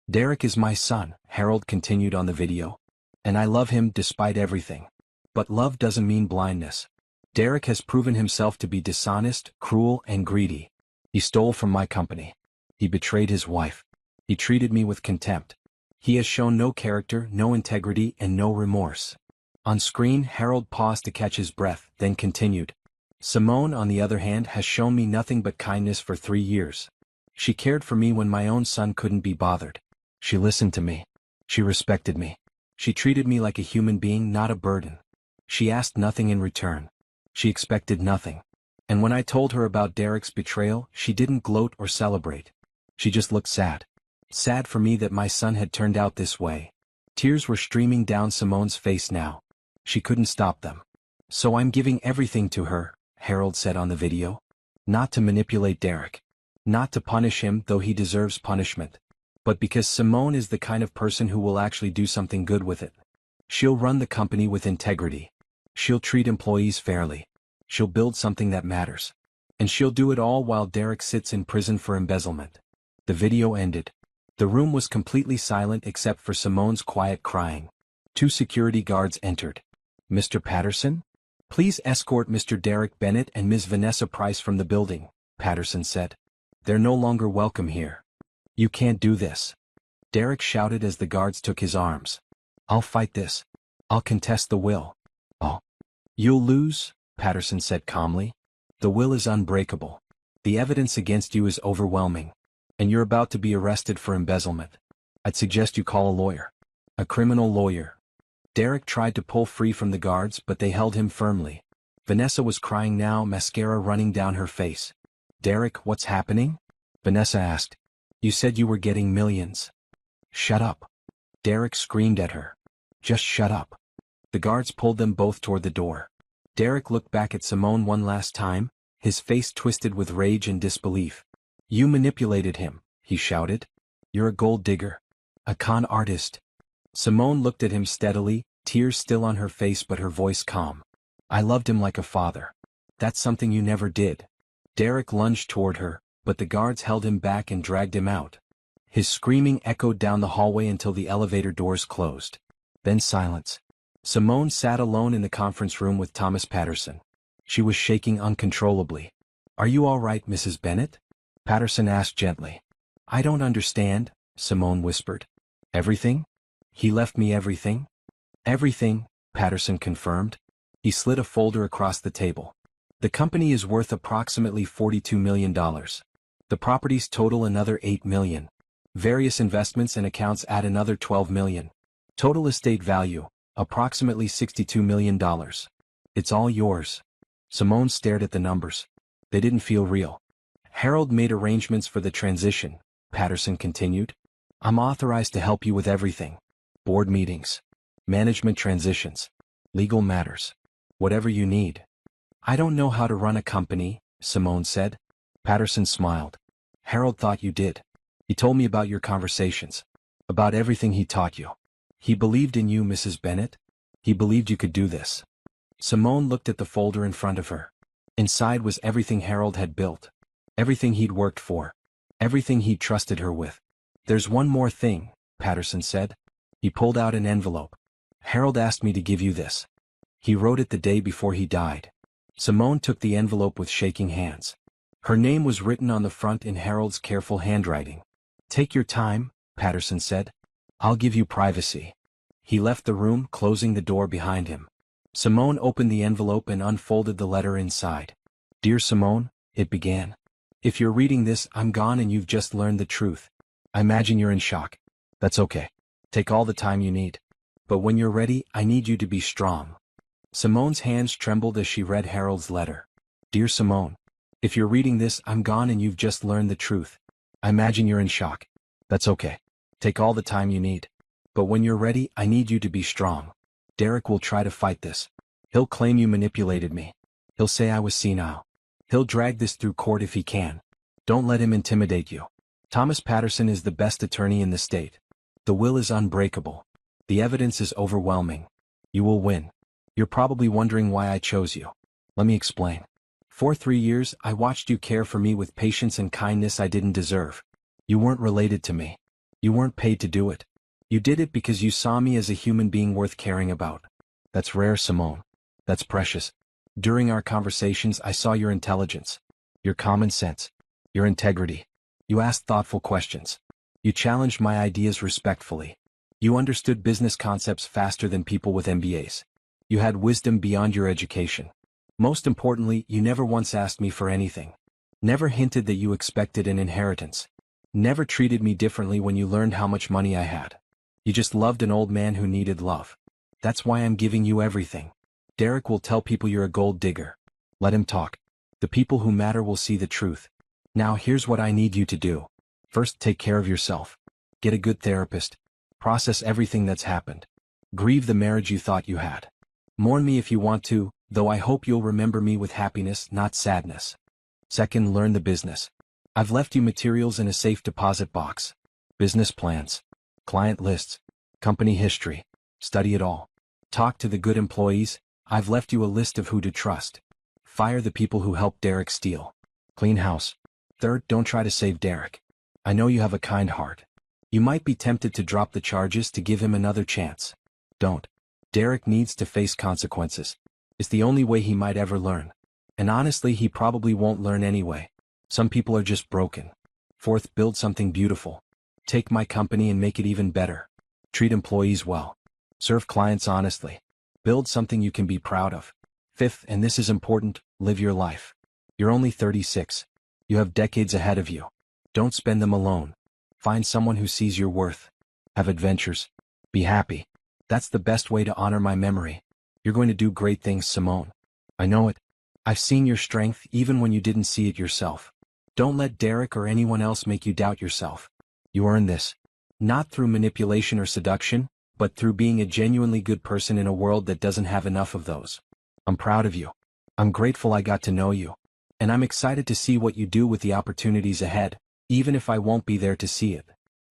Derek is my son, Harold continued on the video. And I love him despite everything. But love doesn't mean blindness. Derek has proven himself to be dishonest, cruel, and greedy. He stole from my company. He betrayed his wife. He treated me with contempt. He has shown no character, no integrity, and no remorse. On screen, Harold paused to catch his breath, then continued. Simone, on the other hand, has shown me nothing but kindness for 3 years. She cared for me when my own son couldn't be bothered. She listened to me. She respected me. She treated me like a human being, not a burden. She asked nothing in return. She expected nothing. And when I told her about Derek's betrayal, she didn't gloat or celebrate. She just looked sad. Sad for me that my son had turned out this way. Tears were streaming down Simone's face now. She couldn't stop them. So I'm giving everything to her, Harold said on the video. Not to manipulate Derek. Not to punish him, though he deserves punishment. But because Simone is the kind of person who will actually do something good with it. She'll run the company with integrity. She'll treat employees fairly. She'll build something that matters. And she'll do it all while Derek sits in prison for embezzlement. The video ended. The room was completely silent except for Simone's quiet crying. 2 security guards entered. Mr. Patterson? Please escort Mr. Derek Bennett and Ms. Vanessa Price from the building, Patterson said. They're no longer welcome here. You can't do this. Derek shouted as the guards took his arms. I'll fight this. I'll contest the will. Oh. You'll lose, Patterson said calmly. The will is unbreakable. The evidence against you is overwhelming. And you're about to be arrested for embezzlement. I'd suggest you call a lawyer. A criminal lawyer. Derek tried to pull free from the guards, but they held him firmly. Vanessa was crying now, mascara running down her face. Derek, what's happening? Vanessa asked. You said you were getting millions. Shut up. Derek screamed at her. Just shut up. The guards pulled them both toward the door. Derek looked back at Simone one last time, his face twisted with rage and disbelief. You manipulated him, he shouted. You're a gold digger. A con artist. Simone looked at him steadily, tears still on her face but her voice calm. I loved him like a father. That's something you never did. Derek lunged toward her, but the guards held him back and dragged him out. His screaming echoed down the hallway until the elevator doors closed. Then silence. Simone sat alone in the conference room with Thomas Patterson. She was shaking uncontrollably. Are you all right, Mrs. Bennett? Patterson asked gently. I don't understand, Simone whispered. Everything? He left me everything? Everything, Patterson confirmed. He slid a folder across the table. The company is worth approximately $42 million. The properties total another $8 million. Various investments and accounts add another $12 million. Total estate value, approximately $62 million. It's all yours. Simone stared at the numbers. They didn't feel real. Harold made arrangements for the transition, Patterson continued. I'm authorized to help you with everything. Board meetings. Management transitions. Legal matters. Whatever you need. I don't know how to run a company, Simone said. Patterson smiled. Harold thought you did. He told me about your conversations. About everything he taught you. He believed in you, Mrs. Bennett. He believed you could do this. Simone looked at the folder in front of her. Inside was everything Harold had built. Everything he'd worked for. Everything he'd trusted her with. There's one more thing, Patterson said. He pulled out an envelope. Harold asked me to give you this. He wrote it the day before he died. Simone took the envelope with shaking hands. Her name was written on the front in Harold's careful handwriting. Take your time, Patterson said. I'll give you privacy. He left the room, closing the door behind him. Simone opened the envelope and unfolded the letter inside. Dear Simone, it began. If you're reading this, I'm gone and you've just learned the truth. I imagine you're in shock. That's okay. Take all the time you need. But when you're ready, I need you to be strong. Simone's hands trembled as she read Harold's letter. Dear Simone, if you're reading this, I'm gone and you've just learned the truth. I imagine you're in shock. That's okay. Take all the time you need. But when you're ready, I need you to be strong. Derek will try to fight this. He'll claim you manipulated me. He'll say I was senile. He'll drag this through court if he can. Don't let him intimidate you. Thomas Patterson is the best attorney in the state. The will is unbreakable. The evidence is overwhelming. You will win. You're probably wondering why I chose you. Let me explain. For 3 years, I watched you care for me with patience and kindness I didn't deserve. You weren't related to me. You weren't paid to do it. You did it because you saw me as a human being worth caring about. That's rare, Simone. That's precious. During our conversations, I saw your intelligence, your common sense, your integrity. You asked thoughtful questions. You challenged my ideas respectfully. You understood business concepts faster than people with MBAs. You had wisdom beyond your education. Most importantly, you never once asked me for anything. Never hinted that you expected an inheritance. Never treated me differently when you learned how much money I had. You just loved an old man who needed love. That's why I'm giving you everything. Derek will tell people you're a gold digger. Let him talk. The people who matter will see the truth. Now here's what I need you to do. First, take care of yourself. Get a good therapist. Process everything that's happened. Grieve the marriage you thought you had. Mourn me if you want to, though I hope you'll remember me with happiness, not sadness. Second, learn the business. I've left you materials in a safe deposit box. Business plans, client lists, company history. Study it all. Talk to the good employees. I've left you a list of who to trust. Fire the people who helped Derek steal. Clean house. Third, don't try to save Derek. I know you have a kind heart. You might be tempted to drop the charges to give him another chance. Don't. Derek needs to face consequences. It's the only way he might ever learn. And honestly, he probably won't learn anyway. Some people are just broken. Fourth, build something beautiful. Take my company and make it even better. Treat employees well. Serve clients honestly. Build something you can be proud of. Fifth, and this is important, live your life. You're only 36. You have decades ahead of you. Don't spend them alone. Find someone who sees your worth. Have adventures. Be happy. That's the best way to honor my memory. You're going to do great things, Simone. I know it. I've seen your strength even when you didn't see it yourself. Don't let Derek or anyone else make you doubt yourself. You earn this. Not through manipulation or seduction, but through being a genuinely good person in a world that doesn't have enough of those. I'm proud of you. I'm grateful I got to know you. And I'm excited to see what you do with the opportunities ahead, even if I won't be there to see it.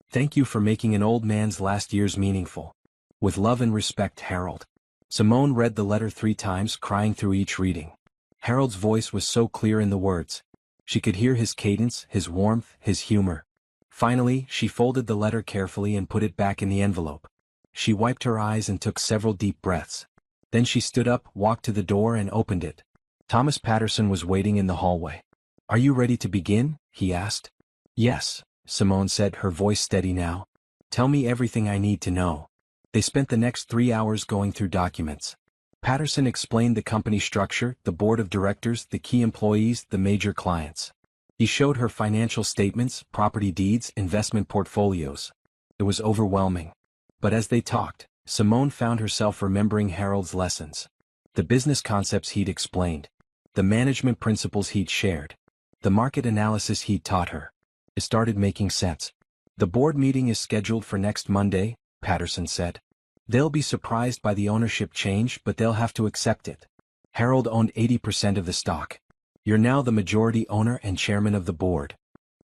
Thank you for making an old man's last years meaningful. With love and respect, Harold. Simone read the letter 3 times, crying through each reading. Harold's voice was so clear in the words. She could hear his cadence, his warmth, his humor. Finally, she folded the letter carefully and put it back in the envelope. She wiped her eyes and took several deep breaths. Then she stood up, walked to the door and opened it. Thomas Patterson was waiting in the hallway. "Are you ready to begin?" he asked. "Yes," Simone said, her voice steady now. "Tell me everything I need to know." They spent the next 3 hours going through documents. Patterson explained the company structure, the board of directors, the key employees, the major clients. He showed her financial statements, property deeds, investment portfolios. It was overwhelming. But as they talked, Simone found herself remembering Harold's lessons. The business concepts he'd explained. The management principles he'd shared. The market analysis he'd taught her. It started making sense. "The board meeting is scheduled for next Monday," Patterson said. "They'll be surprised by the ownership change, but they'll have to accept it. Harold owned 80% of the stock. You're now the majority owner and chairman of the board.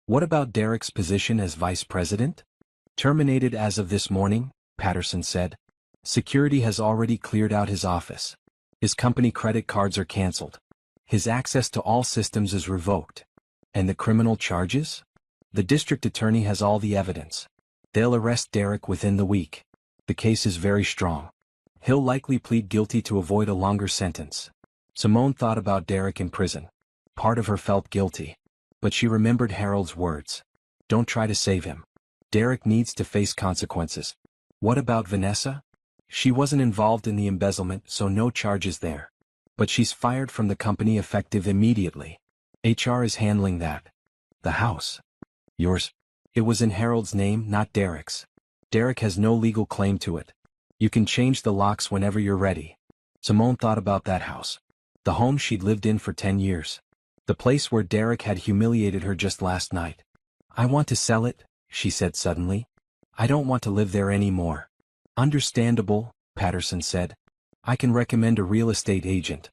What about Derek's position as vice president?" "Terminated as of this morning," Patterson said. "Security has already cleared out his office. His company credit cards are canceled. His access to all systems is revoked. And the criminal charges? The district attorney has all the evidence. They'll arrest Derek within the week. The case is very strong. He'll likely plead guilty to avoid a longer sentence." Simone thought about Derek in prison. Part of her felt guilty. But she remembered Harold's words. Don't try to save him. Derek needs to face consequences. What about Vanessa? She wasn't involved in the embezzlement, so no charges there. But she's fired from the company effective immediately. HR is handling that. The house. Yours. It was in Harold's name, not Derek's. Derek has no legal claim to it. You can change the locks whenever you're ready. Simone thought about that house. The home she'd lived in for 10 years. The place where Derek had humiliated her just last night. "I want to sell it," she said suddenly. "I don't want to live there anymore." "Understandable," Patterson said. "I can recommend a real estate agent."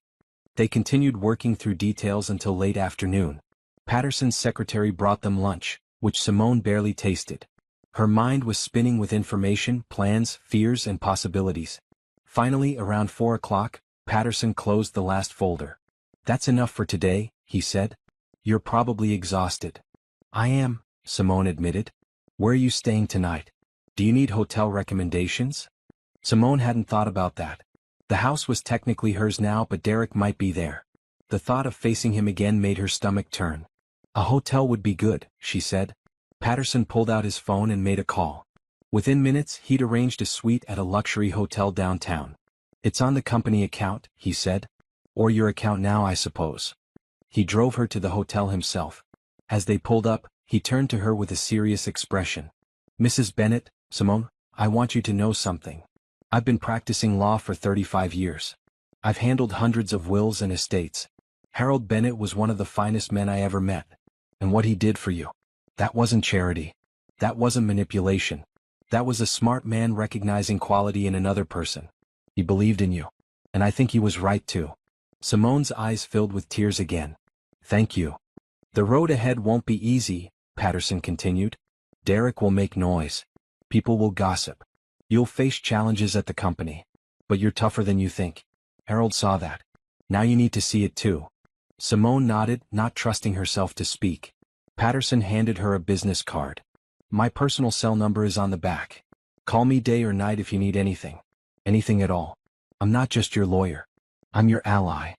They continued working through details until late afternoon. Patterson's secretary brought them lunch, which Simone barely tasted. Her mind was spinning with information, plans, fears, and possibilities. Finally, around 4 o'clock, Patterson closed the last folder. "That's enough for today," he said. "You're probably exhausted." "I am," Simone admitted. "Where are you staying tonight? Do you need hotel recommendations?" Simone hadn't thought about that. The house was technically hers now, but Derek might be there. The thought of facing him again made her stomach turn. "A hotel would be good," she said. Patterson pulled out his phone and made a call. Within minutes, he'd arranged a suite at a luxury hotel downtown. "It's on the company account," he said. "Or your account now, I suppose." He drove her to the hotel himself. As they pulled up, he turned to her with a serious expression. "Mrs. Bennett, Simone, I want you to know something. I've been practicing law for 35 years. I've handled hundreds of wills and estates. Harold Bennett was one of the finest men I ever met. And what he did for you. That wasn't charity. That wasn't manipulation. That was a smart man recognizing quality in another person. He believed in you. And I think he was right too. Simone's eyes filled with tears again. Thank you. The road ahead won't be easy, Patterson continued. Derek will make noise. People will gossip. You'll face challenges at the company. But you're tougher than you think. Harold saw that. Now you need to see it too. Simone nodded, not trusting herself to speak. Patterson handed her a business card. My personal cell number is on the back. Call me day or night if you need anything. Anything at all. I'm not just your lawyer. I'm your ally.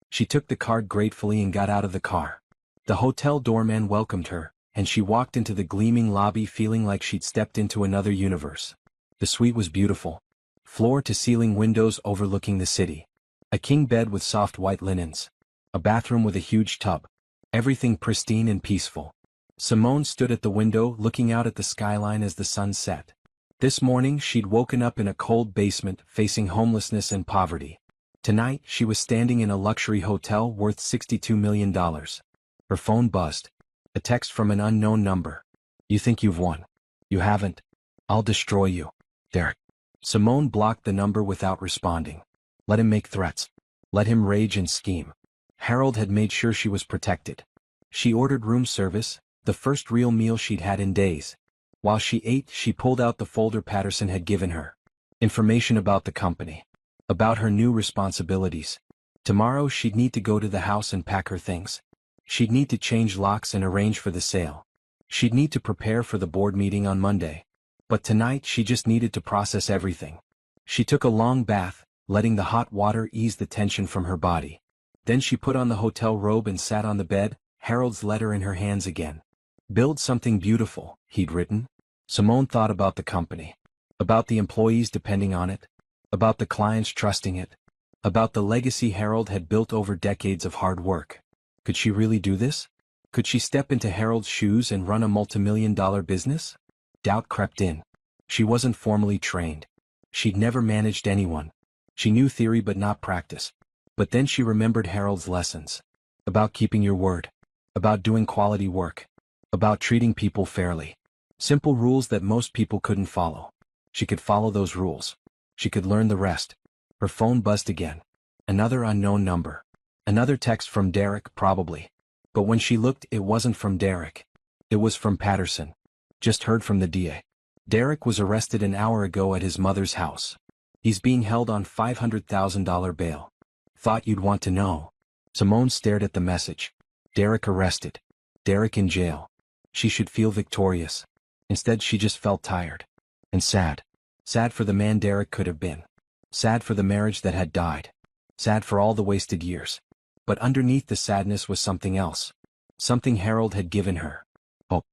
She took the card gratefully and got out of the car. The hotel doorman welcomed her, and she walked into the gleaming lobby feeling like she'd stepped into another universe. The suite was beautiful. Floor-to-ceiling windows overlooking the city. A king bed with soft white linens. A bathroom with a huge tub. Everything pristine and peaceful. Simone stood at the window looking out at the skyline as the sun set. This morning she'd woken up in a cold basement facing homelessness and poverty. Tonight she was standing in a luxury hotel worth $62 million. Her phone buzzed. A text from an unknown number. You think you've won. You haven't. I'll destroy you. Derek. Simone blocked the number without responding. Let him make threats. Let him rage and scheme. Harold had made sure she was protected. She ordered room service, the first real meal she'd had in days. While she ate, she pulled out the folder Patterson had given her. Information about the company. About her new responsibilities. Tomorrow she'd need to go to the house and pack her things. She'd need to change locks and arrange for the sale. She'd need to prepare for the board meeting on Monday. But tonight she just needed to process everything. She took a long bath, letting the hot water ease the tension from her body. Then she put on the hotel robe and sat on the bed, Harold's letter in her hands again. Build something beautiful, he'd written. Simone thought about the company. About the employees depending on it. About the clients trusting it. About the legacy Harold had built over decades of hard work. Could she really do this? Could she step into Harold's shoes and run a multimillion-dollar business? Doubt crept in. She wasn't formally trained. She'd never managed anyone. She knew theory but not practice. But then she remembered Harold's lessons. About keeping your word. About doing quality work. About treating people fairly. Simple rules that most people couldn't follow. She could follow those rules. She could learn the rest. Her phone buzzed again. Another unknown number. Another text from Derek, probably. But when she looked, it wasn't from Derek. It was from Patterson. Just heard from the DA. Derek was arrested an hour ago at his mother's house. He's being held on $500,000 bail. Thought you'd want to know. Simone stared at the message. Derek arrested. Derek in jail. She should feel victorious. Instead she just felt tired. And sad. Sad for the man Derek could have been. Sad for the marriage that had died. Sad for all the wasted years. But underneath the sadness was something else. Something Harold had given her. Hope.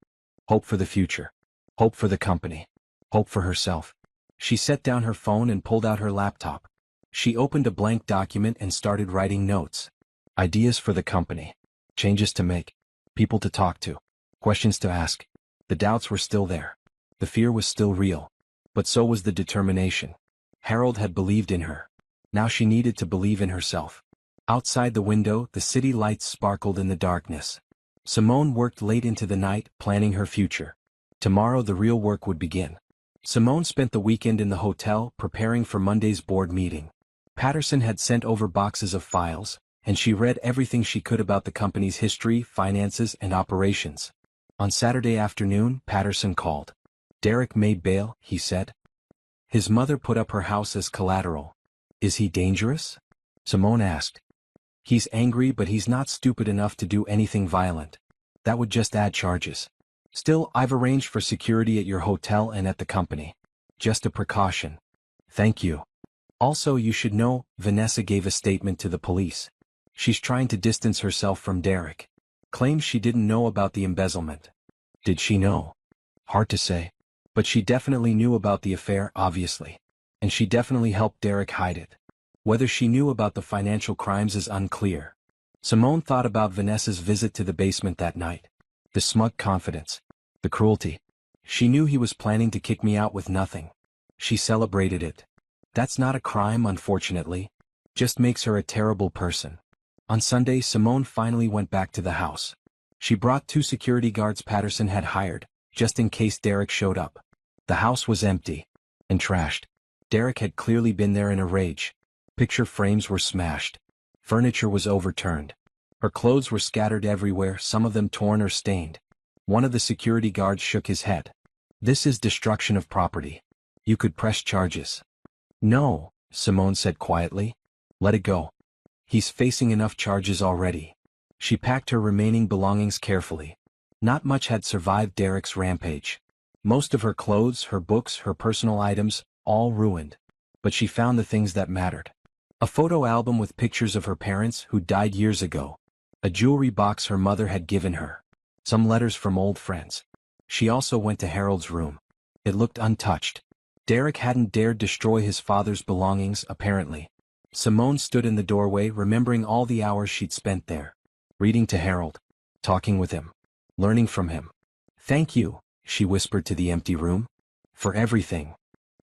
Hope for the future. Hope for the company. Hope for herself. She set down her phone and pulled out her laptop. She opened a blank document and started writing notes. Ideas for the company. Changes to make. People to talk to. Questions to ask. The doubts were still there. The fear was still real. But so was the determination. Harold had believed in her. Now she needed to believe in herself. Outside the window, the city lights sparkled in the darkness. Simone worked late into the night, planning her future. Tomorrow the real work would begin. Simone spent the weekend in the hotel, preparing for Monday's board meeting. Patterson had sent over boxes of files, and she read everything she could about the company's history, finances, and operations. On Saturday afternoon, Patterson called. Derek made bail, he said. His mother put up her house as collateral. Is he dangerous? Simone asked. He's angry, but he's not stupid enough to do anything violent. That would just add charges. Still, I've arranged for security at your hotel and at the company. Just a precaution. Thank you. Also, you should know, Vanessa gave a statement to the police. She's trying to distance herself from Derek. Claims she didn't know about the embezzlement. Did she know? Hard to say. But she definitely knew about the affair, obviously. And she definitely helped Derek hide it. Whether she knew about the financial crimes is unclear. Simone thought about Vanessa's visit to the basement that night. The smug confidence. The cruelty. She knew he was planning to kick me out with nothing. She celebrated it. That's not a crime, unfortunately. Just makes her a terrible person. On Sunday, Simone finally went back to the house. She brought 2 security guards Patterson had hired, just in case Derek showed up. The house was empty and trashed. Derek had clearly been there in a rage. Picture frames were smashed. Furniture was overturned. Her clothes were scattered everywhere, some of them torn or stained. One of the security guards shook his head. "This is destruction of property. You could press charges." "No," Simone said quietly. "Let it go. He's facing enough charges already." She packed her remaining belongings carefully. Not much had survived Derek's rampage. Most of her clothes, her books, her personal items, all ruined. But she found the things that mattered. A photo album with pictures of her parents who died years ago. A jewelry box her mother had given her. Some letters from old friends. She also went to Harold's room. It looked untouched. Derek hadn't dared destroy his father's belongings, apparently. Simone stood in the doorway, remembering all the hours she'd spent there. Reading to Harold. Talking with him. Learning from him. "Thank you," she whispered to the empty room. "For everything."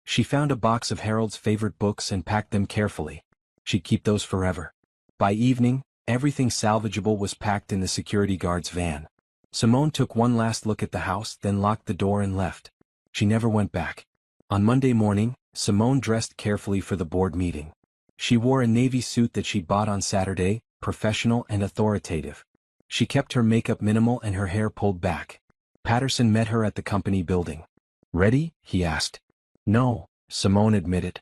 She found a box of Harold's favorite books and packed them carefully. She'd keep those forever. By evening, everything salvageable was packed in the security guard's van. Simone took one last look at the house, then locked the door and left. She never went back. On Monday morning, Simone dressed carefully for the board meeting. She wore a navy suit that she'd bought on Saturday, professional and authoritative. She kept her makeup minimal and her hair pulled back. Patterson met her at the company building. "Ready?" he asked. "No," Simone admitted.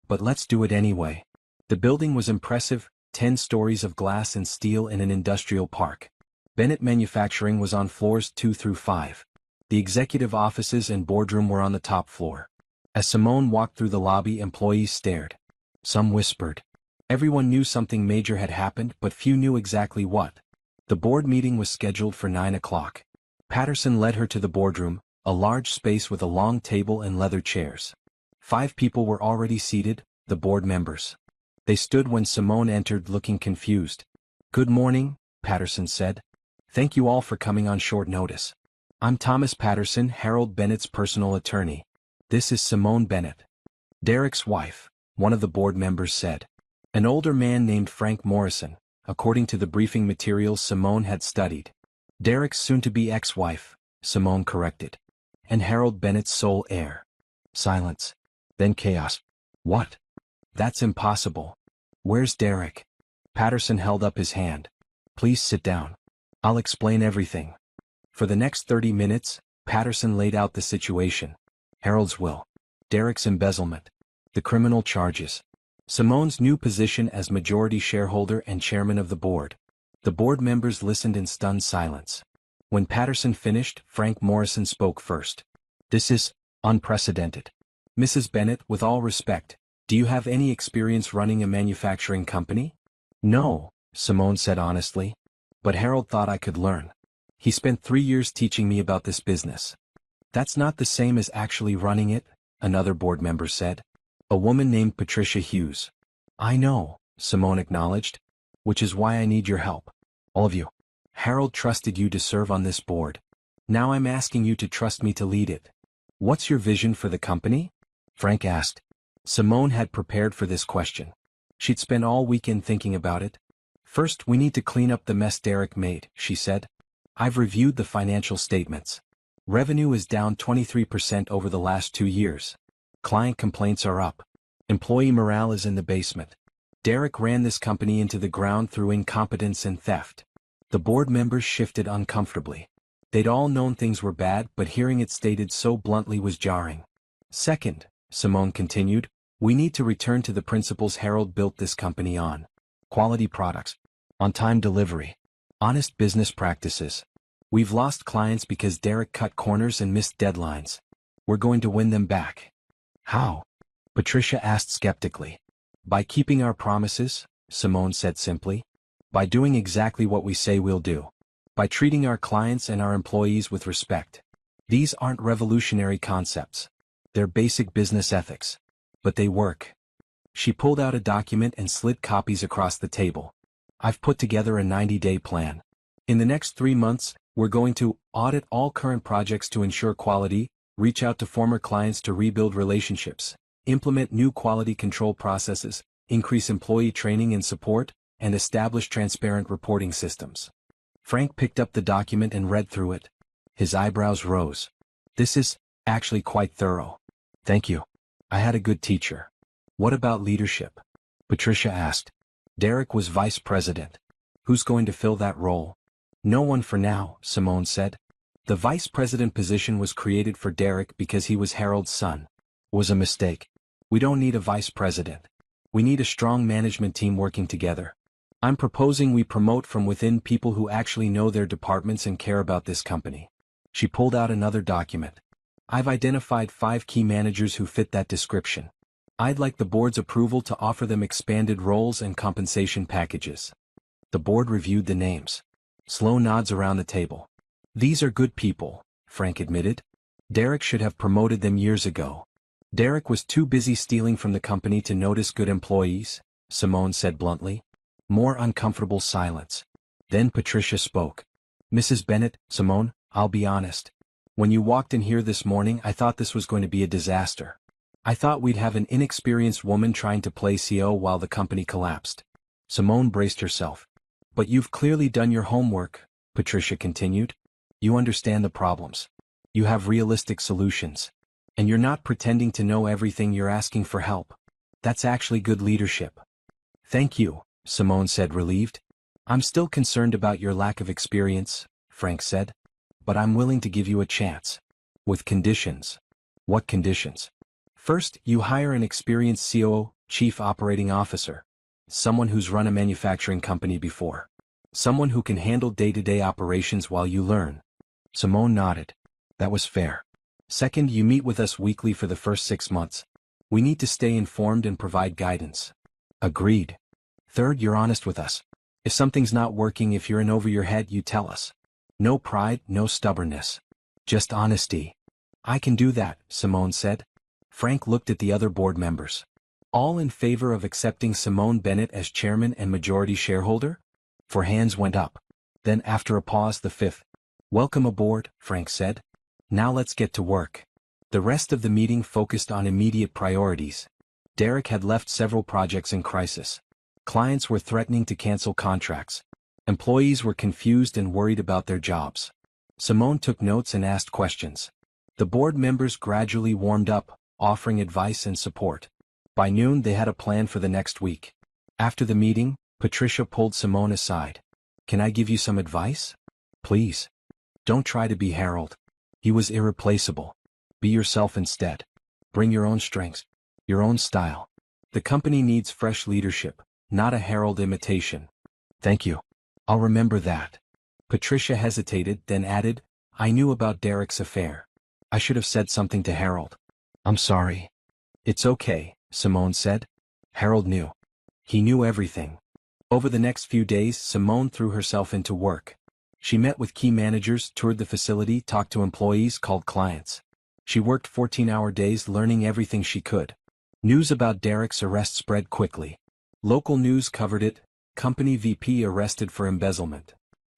"But let's do it anyway." The building was impressive, 10 stories of glass and steel in an industrial park. Bennett Manufacturing was on floors 2 through 5. The executive offices and boardroom were on the top floor. As Simone walked through the lobby, employees stared. Some whispered. Everyone knew something major had happened, but few knew exactly what. The board meeting was scheduled for 9 o'clock. Patterson led her to the boardroom, a large space with a long table and leather chairs. 5 people were already seated, the board members. They stood when Simone entered, looking confused. "Good morning," Patterson said. "Thank you all for coming on short notice. I'm Thomas Patterson, Harold Bennett's personal attorney. This is Simone Bennett." "Derek's wife," one of the board members said. An older man named Frank Morrison, according to the briefing materials Simone had studied. "Derek's soon-to-be ex-wife," Simone corrected. "And Harold Bennett's sole heir." Silence. Then chaos. "What? That's impossible. Where's Derek?" Patterson held up his hand. "Please sit down. I'll explain everything." For the next 30 minutes, Patterson laid out the situation. Harold's will. Derek's embezzlement. The criminal charges. Simone's new position as majority shareholder and chairman of the board. The board members listened in stunned silence. When Patterson finished, Frank Morrison spoke first. "This is unprecedented. Mrs. Bennett, with all respect, do you have any experience running a manufacturing company?" "No," Simone said honestly. "But Harold thought I could learn. He spent 3 years teaching me about this business." "That's not the same as actually running it," another board member said. A woman named Patricia Hughes. "I know," Simone acknowledged. "Which is why I need your help. All of you. Harold trusted you to serve on this board. Now I'm asking you to trust me to lead it. What's your vision for the company?" Frank asked. Simone had prepared for this question. She'd spent all weekend thinking about it. "First, we need to clean up the mess Derek made," she said. "I've reviewed the financial statements. Revenue is down 23% over the last 2 years. Client complaints are up. Employee morale is in the basement. Derek ran this company into the ground through incompetence and theft." The board members shifted uncomfortably. They'd all known things were bad, but hearing it stated so bluntly was jarring. "Second," Simone continued, "we need to return to the principles Harold built this company on. Quality products. On-time delivery. Honest business practices. We've lost clients because Derek cut corners and missed deadlines. We're going to win them back." "How?" Patricia asked skeptically. "By keeping our promises," Simone said simply. "By doing exactly what we say we'll do. By treating our clients and our employees with respect. These aren't revolutionary concepts. They're basic business ethics. But they work." She pulled out a document and slid copies across the table. "I've put together a 90-day plan. In the next 3 months, we're going to audit all current projects to ensure quality, reach out to former clients to rebuild relationships, implement new quality control processes, increase employee training and support, and establish transparent reporting systems." Frank picked up the document and read through it. His eyebrows rose. This is actually quite thorough. Thank you. I had a good teacher. What about leadership? Patricia asked. Derek was vice president. Who's going to fill that role? No one for now, Simone said. The vice president position was created for Derek because he was Harold's son. Was a mistake. We don't need a vice president. We need a strong management team working together. I'm proposing we promote from within people who actually know their departments and care about this company. She pulled out another document. I've identified 5 key managers who fit that description. I'd like the board's approval to offer them expanded roles and compensation packages. The board reviewed the names. Slow nods around the table. These are good people, Frank admitted. Derek should have promoted them years ago. Derek was too busy stealing from the company to notice good employees, Simone said bluntly. More uncomfortable silence. Then Patricia spoke. Mrs. Bennett, Simone, I'll be honest. When you walked in here this morning, I thought this was going to be a disaster. I thought we'd have an inexperienced woman trying to play CO while the company collapsed. Simone braced herself. But you've clearly done your homework, Patricia continued. You understand the problems. You have realistic solutions. And you're not pretending to know everything, you're asking for help. That's actually good leadership. Thank you, Simone said, relieved. I'm still concerned about your lack of experience, Frank said. But I'm willing to give you a chance. With conditions. What conditions? First, you hire an experienced COO, Chief Operating Officer. Someone who's run a manufacturing company before. Someone who can handle day-to-day operations while you learn. Simone nodded. That was fair. Second, you meet with us weekly for the first 6 months. We need to stay informed and provide guidance. Agreed. Third, you're honest with us. If something's not working, if you're in over your head, you tell us. No pride, no stubbornness. Just honesty. I can do that, Simone said. Frank looked at the other board members. All in favor of accepting Simone Bennett as chairman and majority shareholder? 4 hands went up. Then after a pause, the 5th. Welcome aboard, Frank said. Now let's get to work. The rest of the meeting focused on immediate priorities. Derek had left several projects in crisis. Clients were threatening to cancel contracts. Employees were confused and worried about their jobs. Simone took notes and asked questions. The board members gradually warmed up, offering advice and support. By noon they had a plan for the next week. After the meeting, Patricia pulled Simone aside. Can I give you some advice? Please. Don't try to be Harold. He was irreplaceable. Be yourself instead. Bring your own strengths, your own style. The company needs fresh leadership, not a Harold imitation. Thank you. I'll remember that. Patricia hesitated, then added, I knew about Derek's affair. I should have said something to Harold. I'm sorry. It's okay, Simone said. Harold knew. He knew everything. Over the next few days, Simone threw herself into work. She met with key managers, toured the facility, talked to employees, called clients. She worked 14-hour days learning everything she could. News about Derek's arrest spread quickly. Local news covered it. Company VP arrested for embezzlement.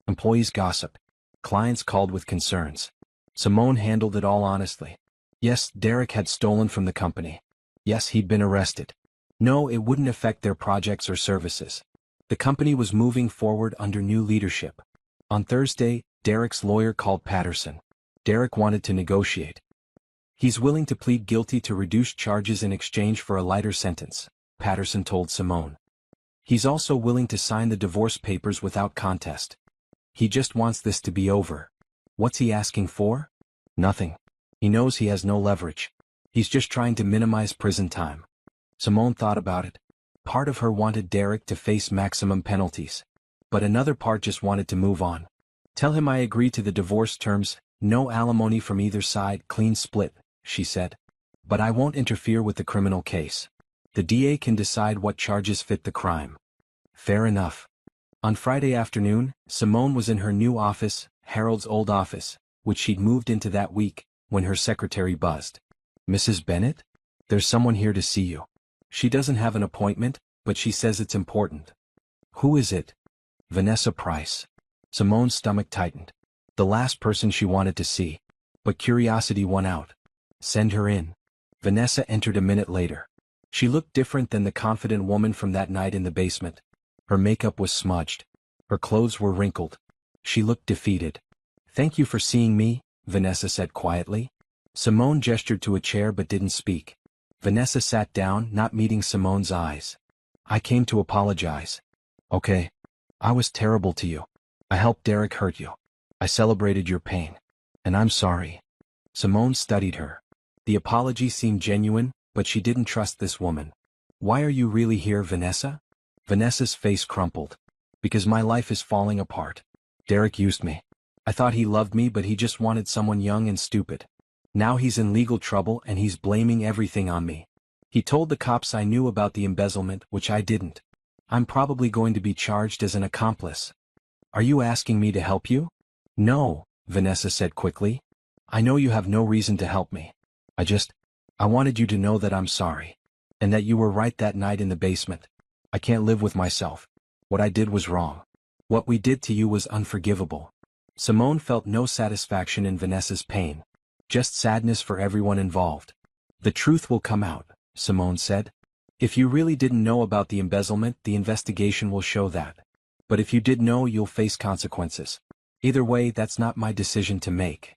Employees gossiped. Clients called with concerns. Simone handled it all honestly. Yes, Derek had stolen from the company. Yes, he'd been arrested. No, it wouldn't affect their projects or services. The company was moving forward under new leadership. On Thursday, Derek's lawyer called Patterson. Derek wanted to negotiate. He's willing to plead guilty to reduced charges in exchange for a lighter sentence, Patterson told Simone. He's also willing to sign the divorce papers without contest. He just wants this to be over. What's he asking for? Nothing. He knows he has no leverage. He's just trying to minimize prison time. Simone thought about it. Part of her wanted Derek to face maximum penalties. But another part just wanted to move on. Tell him I agree to the divorce terms, no alimony from either side, clean split, she said. But I won't interfere with the criminal case. The DA can decide what charges fit the crime. Fair enough. On Friday afternoon, Simone was in her new office, Harold's old office, which she'd moved into that week, when her secretary buzzed. Mrs. Bennett? There's someone here to see you. She doesn't have an appointment, but she says it's important. Who is it? Vanessa Price. Simone's stomach tightened. The last person she wanted to see. But curiosity won out. Send her in. Vanessa entered a minute later. She looked different than the confident woman from that night in the basement. Her makeup was smudged. Her clothes were wrinkled. She looked defeated. Thank you for seeing me, Vanessa said quietly. Simone gestured to a chair but didn't speak. Vanessa sat down, not meeting Simone's eyes. I came to apologize. Okay. I was terrible to you. I helped Derek hurt you. I celebrated your pain. And I'm sorry. Simone studied her. The apology seemed genuine, but she didn't trust this woman. Why are you really here, Vanessa? Vanessa's face crumpled. Because my life is falling apart. Derek used me. I thought he loved me, but he just wanted someone young and stupid. Now he's in legal trouble and he's blaming everything on me. He told the cops I knew about the embezzlement, which I didn't. I'm probably going to be charged as an accomplice. Are you asking me to help you? No, Vanessa said quickly. I know you have no reason to help me. I wanted you to know that I'm sorry. And that you were right that night in the basement. I can't live with myself. What I did was wrong. What we did to you was unforgivable. Simone felt no satisfaction in Vanessa's pain. Just sadness for everyone involved. The truth will come out, Simone said. If you really didn't know about the embezzlement, the investigation will show that. But if you did know, you'll face consequences. Either way, that's not my decision to make.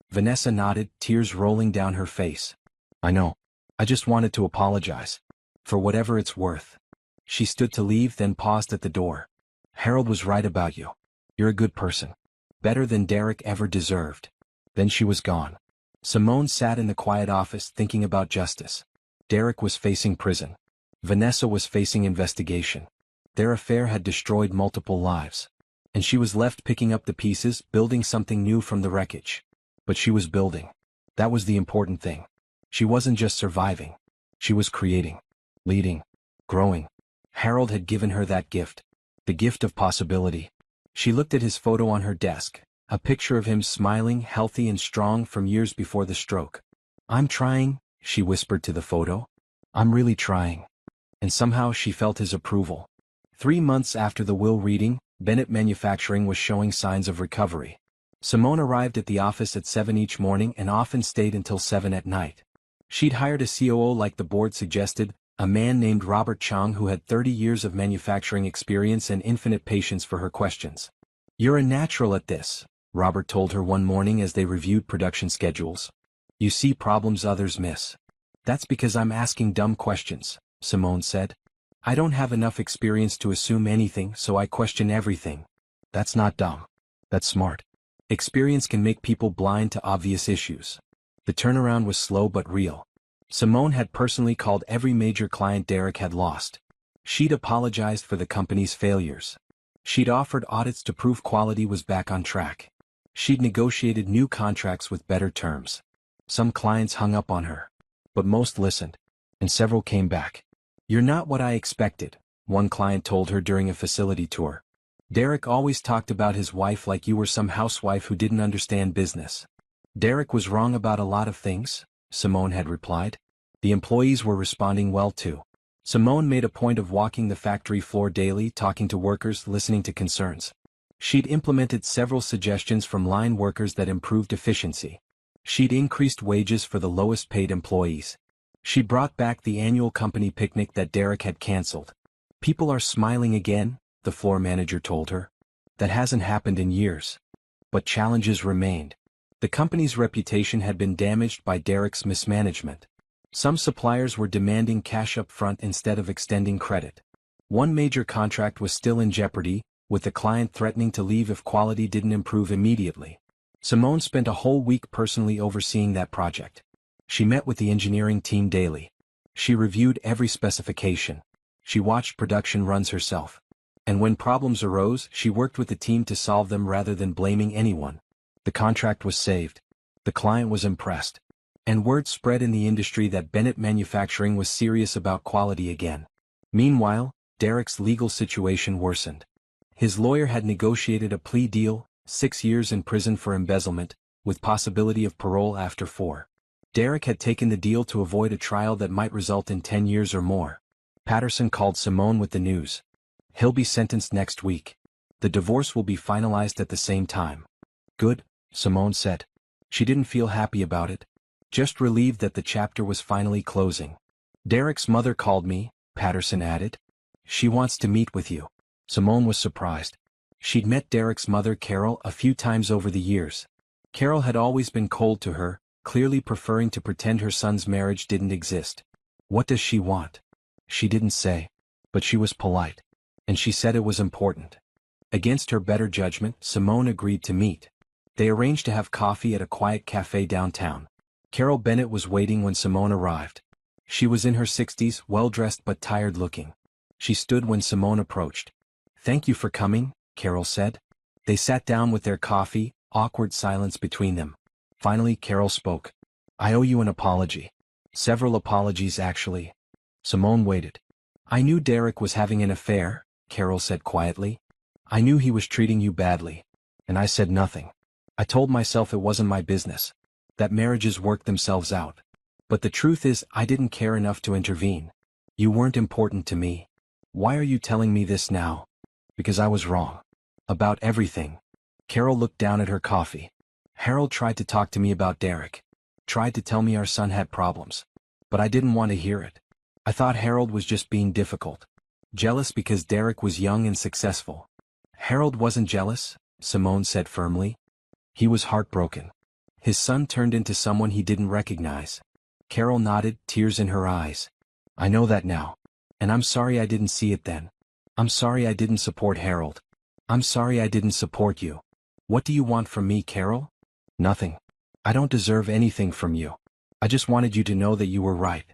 Vanessa nodded, tears rolling down her face. I know. I just wanted to apologize. For whatever it's worth. She stood to leave, then paused at the door. Harold was right about you. You're a good person. Better than Derek ever deserved. Then she was gone. Simone sat in the quiet office thinking about justice. Derek was facing prison. Vanessa was facing investigation. Their affair had destroyed multiple lives. And she was left picking up the pieces, building something new from the wreckage. But she was building. That was the important thing. She wasn't just surviving. She was creating, leading, growing. Harold had given her that gift. The gift of possibility. She looked at his photo on her desk, a picture of him smiling, healthy and strong from years before the stroke. I'm trying, she whispered to the photo. I'm really trying. And somehow she felt his approval. 3 months after the will reading, Bennett Manufacturing was showing signs of recovery. Simone arrived at the office at 7 each morning and often stayed until 7 at night. She'd hired a COO like the board suggested, a man named Robert Chong who had 30 years of manufacturing experience and infinite patience for her questions. You're a natural at this, Robert told her one morning as they reviewed production schedules. You see problems others miss. That's because I'm asking dumb questions, Simone said. I don't have enough experience to assume anything, so I question everything. That's not dumb. That's smart. Experience can make people blind to obvious issues. The turnaround was slow but real. Simone had personally called every major client Derek had lost. She'd apologized for the company's failures. She'd offered audits to prove quality was back on track. She'd negotiated new contracts with better terms. Some clients hung up on her. But most listened. And several came back. You're not what I expected, one client told her during a facility tour. Derek always talked about his wife like you were some housewife who didn't understand business. Derek was wrong about a lot of things, Simone had replied. The employees were responding well too. Simone made a point of walking the factory floor daily, talking to workers, listening to concerns. She'd implemented several suggestions from line workers that improved efficiency. She'd increased wages for the lowest paid employees. She brought back the annual company picnic that Derek had canceled. People are smiling again, the floor manager told her. That hasn't happened in years. But challenges remained. The company's reputation had been damaged by Derek's mismanagement. Some suppliers were demanding cash up front instead of extending credit. One major contract was still in jeopardy, with the client threatening to leave if quality didn't improve immediately. Simone spent a whole week personally overseeing that project. She met with the engineering team daily. She reviewed every specification. She watched production runs herself. And when problems arose, she worked with the team to solve them rather than blaming anyone. The contract was saved. The client was impressed. And word spread in the industry that Bennett Manufacturing was serious about quality again. Meanwhile, Derek's legal situation worsened. His lawyer had negotiated a plea deal, 6 years in prison for embezzlement, with possibility of parole after 4. Derek had taken the deal to avoid a trial that might result in 10 years or more. Patterson called Simone with the news. He'll be sentenced next week. The divorce will be finalized at the same time. Good, Simone said. She didn't feel happy about it. Just relieved that the chapter was finally closing. Derek's mother called me, Patterson added. She wants to meet with you. Simone was surprised. She'd met Derek's mother Carol a few times over the years. Carol had always been cold to her, clearly preferring to pretend her son's marriage didn't exist. What does she want? She didn't say. But she was polite. And she said it was important. Against her better judgment, Simone agreed to meet. They arranged to have coffee at a quiet cafe downtown. Carol Bennett was waiting when Simone arrived. She was in her 60s, well-dressed but tired-looking. She stood when Simone approached. "Thank you for coming," Carol said. They sat down with their coffee, awkward silence between them. Finally, Carol spoke. "I owe you an apology. Several apologies, actually." Simone waited. "I knew Derek was having an affair," Carol said quietly. "I knew he was treating you badly. And I said nothing. I told myself it wasn't my business. That marriages work themselves out. But the truth is, I didn't care enough to intervene. You weren't important to me. Why are you telling me this now?" "Because I was wrong. About everything." Carol looked down at her coffee. "Harold tried to talk to me about Derek. Tried to tell me our son had problems. But I didn't want to hear it. I thought Harold was just being difficult. Jealous because Derek was young and successful." "Harold wasn't jealous," Simone said firmly. "He was heartbroken. His son turned into someone he didn't recognize." Carol nodded, tears in her eyes. "I know that now. And I'm sorry I didn't see it then. I'm sorry I didn't support Harold. I'm sorry I didn't support you. What do you want from me, Carol?" "Nothing. I don't deserve anything from you. I just wanted you to know that you were right.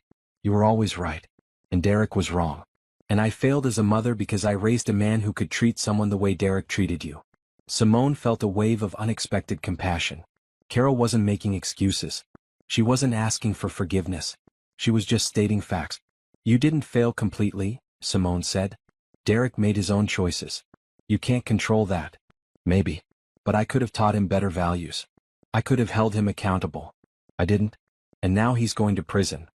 You were always right. And Derek was wrong. And I failed as a mother because I raised a man who could treat someone the way Derek treated you." Simone felt a wave of unexpected compassion. Carol wasn't making excuses. She wasn't asking for forgiveness. She was just stating facts. "You didn't fail completely," Simone said. "Derek made his own choices. You can't control that. Maybe. But I could have taught him better values. I could have held him accountable. I didn't. And now he's going to prison."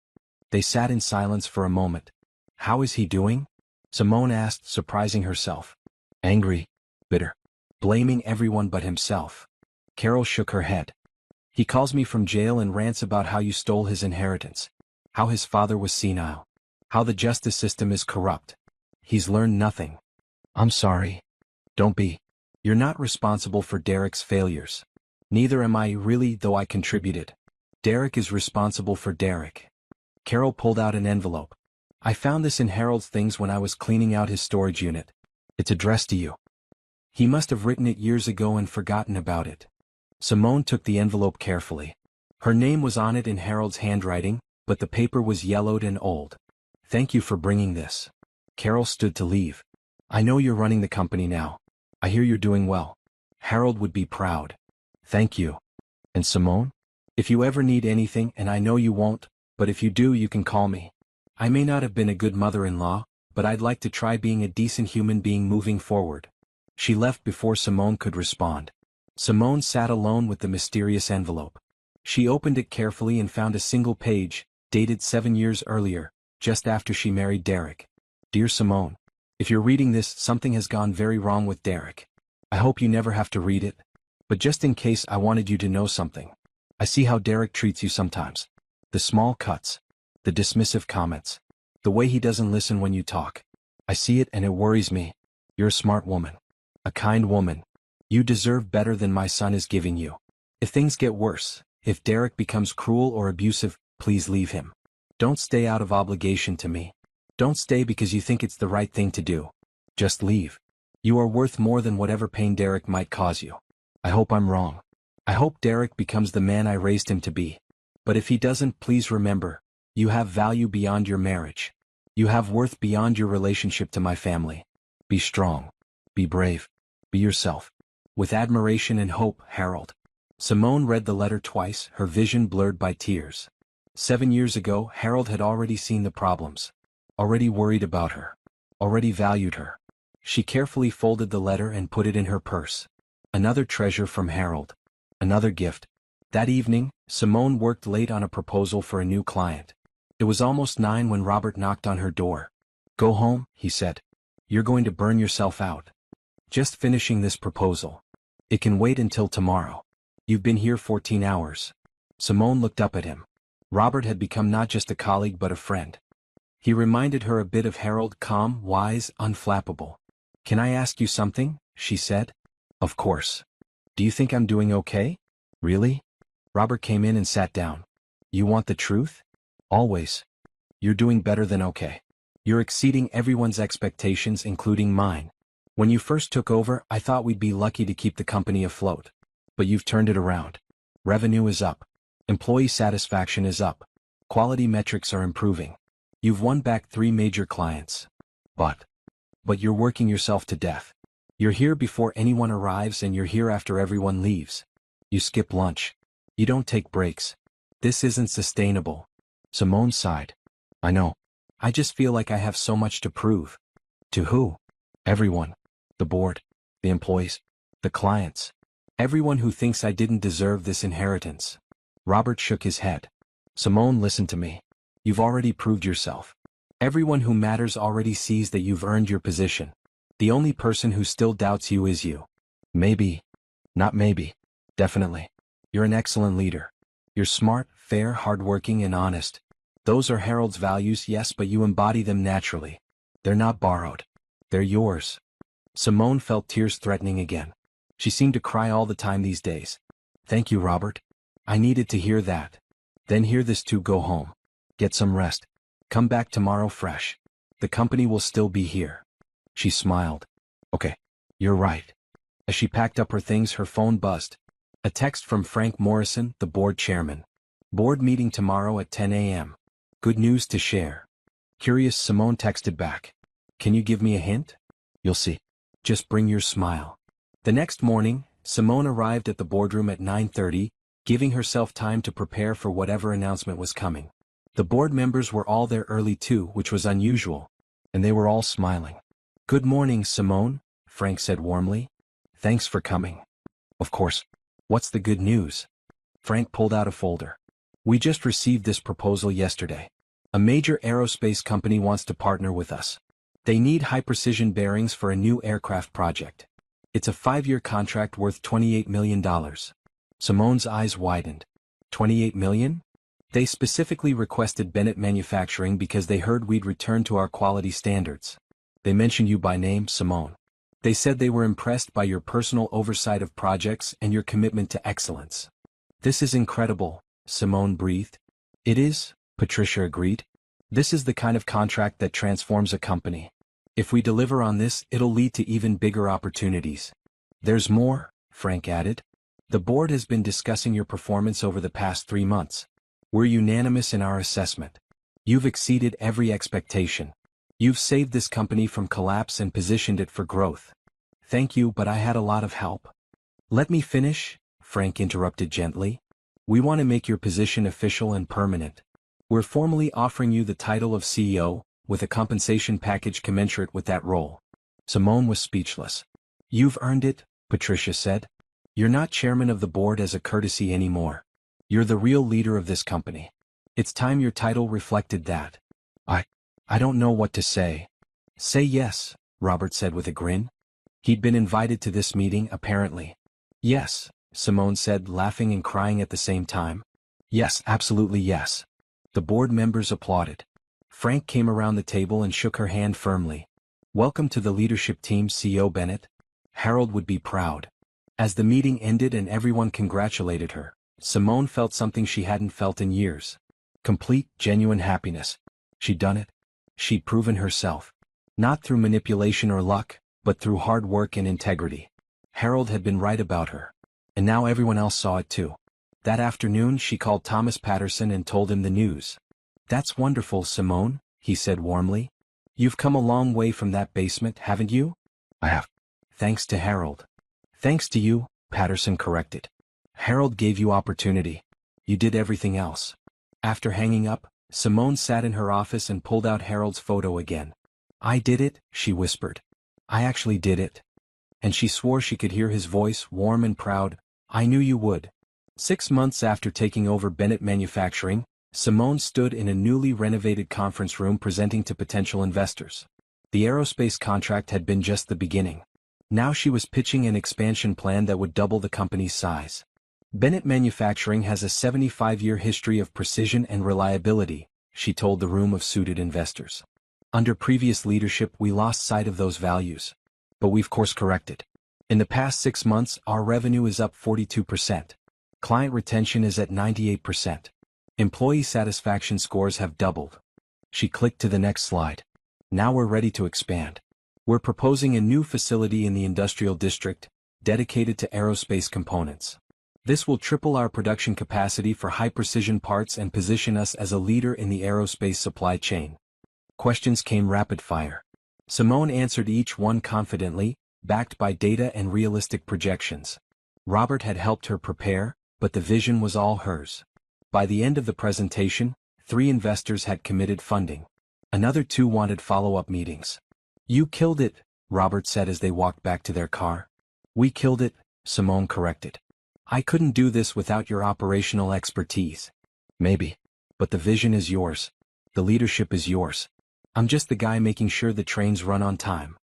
They sat in silence for a moment. "How is he doing?" Simone asked, surprising herself. "Angry. Bitter. Blaming everyone but himself." Carol shook her head. "He calls me from jail and rants about how you stole his inheritance. How his father was senile. How the justice system is corrupt. He's learned nothing." "I'm sorry." "Don't be. You're not responsible for Derek's failures. Neither am I really, though I contributed. Derek is responsible for Derek." Carol pulled out an envelope. "I found this in Harold's things when I was cleaning out his storage unit. It's addressed to you. He must have written it years ago and forgotten about it." Simone took the envelope carefully. Her name was on it in Harold's handwriting, but the paper was yellowed and old. "Thank you for bringing this." Carol stood to leave. "I know you're running the company now. I hear you're doing well. Harold would be proud." "Thank you." "And Simone? If you ever need anything, and I know you won't, but if you do, you can call me. I may not have been a good mother-in-law, but I'd like to try being a decent human being moving forward." She left before Simone could respond. Simone sat alone with the mysterious envelope. She opened it carefully and found a single page, dated 7 years earlier, just after she married Derek. "Dear Simone, if you're reading this, something has gone very wrong with Derek. I hope you never have to read it. But just in case, I wanted you to know something. I see how Derek treats you sometimes. The small cuts. The dismissive comments. The way he doesn't listen when you talk. I see it and it worries me. You're a smart woman. A kind woman. You deserve better than my son is giving you. If things get worse, if Derek becomes cruel or abusive, please leave him. Don't stay out of obligation to me. Don't stay because you think it's the right thing to do. Just leave. You are worth more than whatever pain Derek might cause you. I hope I'm wrong. I hope Derek becomes the man I raised him to be. But if he doesn't, please remember, you have value beyond your marriage. You have worth beyond your relationship to my family. Be strong. Be brave. Be yourself. With admiration and hope, Harold." Simone read the letter twice, her vision blurred by tears. 7 years ago, Harold had already seen the problems. Already worried about her. Already valued her. She carefully folded the letter and put it in her purse. Another treasure from Harold. Another gift. That evening, Simone worked late on a proposal for a new client. It was almost 9 when Robert knocked on her door. "Go home," he said. "You're going to burn yourself out. Just finishing this proposal. It can wait until tomorrow. You've been here 14 hours. Simone looked up at him. Robert had become not just a colleague but a friend. He reminded her a bit of Harold, calm, wise, unflappable. "Can I ask you something?" she said. "Of course. Do you think I'm doing okay? Really?" Robert came in and sat down. You want the truth? Always. You're doing better than okay. You're exceeding everyone's expectations, including mine. When you first took over, I thought we'd be lucky to keep the company afloat. But you've turned it around. Revenue is up. Employee satisfaction is up. Quality metrics are improving. You've won back 3 major clients. But you're working yourself to death. You're here before anyone arrives and you're here after everyone leaves. You skip lunch. You don't take breaks. This isn't sustainable. Simone sighed. I know. I just feel like I have so much to prove. To who? Everyone. The board. The employees. The clients. Everyone who thinks I didn't deserve this inheritance. Robert shook his head. Simone, listen to me. You've already proved yourself. Everyone who matters already sees that you've earned your position. The only person who still doubts you is you. Maybe. Not maybe. Definitely. You're an excellent leader. You're smart, fair, hardworking, and honest. Those are Harold's values, yes, but you embody them naturally. They're not borrowed. They're yours. Simone felt tears threatening again. She seemed to cry all the time these days. Thank you, Robert. I needed to hear that. Then hear this too. Go home. Get some rest. Come back tomorrow fresh. The company will still be here. She smiled. Okay. You're right. As she packed up her things, her phone buzzed. A text from Frank Morrison, the board chairman. Board meeting tomorrow at 10 a.m. Good news to share. Curious, Simone texted back. Can you give me a hint? You'll see. Just bring your smile. The next morning, Simone arrived at the boardroom at 9:30, giving herself time to prepare for whatever announcement was coming. The board members were all there early too, which was unusual. And they were all smiling. Good morning, Simone, Frank said warmly. Thanks for coming. Of course. What's the good news? Frank pulled out a folder. We just received this proposal yesterday. A major aerospace company wants to partner with us. They need high-precision bearings for a new aircraft project. It's a 5-year contract worth $28 million. Simone's eyes widened. $28 million? They specifically requested Bennett Manufacturing because they heard we'd return to our quality standards. They mentioned you by name, Simone. They said they were impressed by your personal oversight of projects and your commitment to excellence. This is incredible, Simone breathed. It is, Patricia agreed. This is the kind of contract that transforms a company. If we deliver on this, it'll lead to even bigger opportunities. There's more, Frank added. The board has been discussing your performance over the past 3 months. We're unanimous in our assessment. You've exceeded every expectation. You've saved this company from collapse and positioned it for growth. Thank you, but I had a lot of help. Let me finish, Frank interrupted gently. We want to make your position official and permanent. We're formally offering you the title of CEO, with a compensation package commensurate with that role. Simone was speechless. You've earned it, Patricia said. You're not chairman of the board as a courtesy anymore. You're the real leader of this company. It's time your title reflected that. I don't know what to say. Say yes, Robert said with a grin. He'd been invited to this meeting, apparently. Yes, Simone said, laughing and crying at the same time. Yes, absolutely yes. The board members applauded. Frank came around the table and shook her hand firmly. Welcome to the leadership team, CEO Bennett. Harold would be proud. As the meeting ended and everyone congratulated her, Simone felt something she hadn't felt in years. Complete, genuine happiness. She'd done it. She'd proven herself. Not through manipulation or luck, but through hard work and integrity. Harold had been right about her. And now everyone else saw it too. That afternoon she called Thomas Patterson and told him the news. That's wonderful, Simone, he said warmly. You've come a long way from that basement, haven't you? I have. Thanks to Harold. Thanks to you, Patterson corrected. Harold gave you opportunity. You did everything else. After hanging up, Simone sat in her office and pulled out Harold's photo again. I did it, she whispered. I actually did it. And she swore she could hear his voice, warm and proud. I knew you would. 6 months after taking over Bennett Manufacturing, Simone stood in a newly renovated conference room presenting to potential investors. The aerospace contract had been just the beginning. Now she was pitching an expansion plan that would double the company's size. Bennett Manufacturing has a 75-year history of precision and reliability, she told the room of suited investors. Under previous leadership we lost sight of those values. But we've course-corrected. In the past 6 months our revenue is up 42%. Client retention is at 98%. Employee satisfaction scores have doubled. She clicked to the next slide. Now we're ready to expand. We're proposing a new facility in the industrial district, dedicated to aerospace components. This will triple our production capacity for high-precision parts and position us as a leader in the aerospace supply chain. Questions came rapid-fire. Simone answered each one confidently, backed by data and realistic projections. Robert had helped her prepare, but the vision was all hers. By the end of the presentation, 3 investors had committed funding. Another 2 wanted follow-up meetings. "You killed it," Robert said as they walked back to their car. "We killed it," Simone corrected. "I couldn't do this without your operational expertise." "Maybe. But the vision is yours. The leadership is yours. I'm just the guy making sure the trains run on time."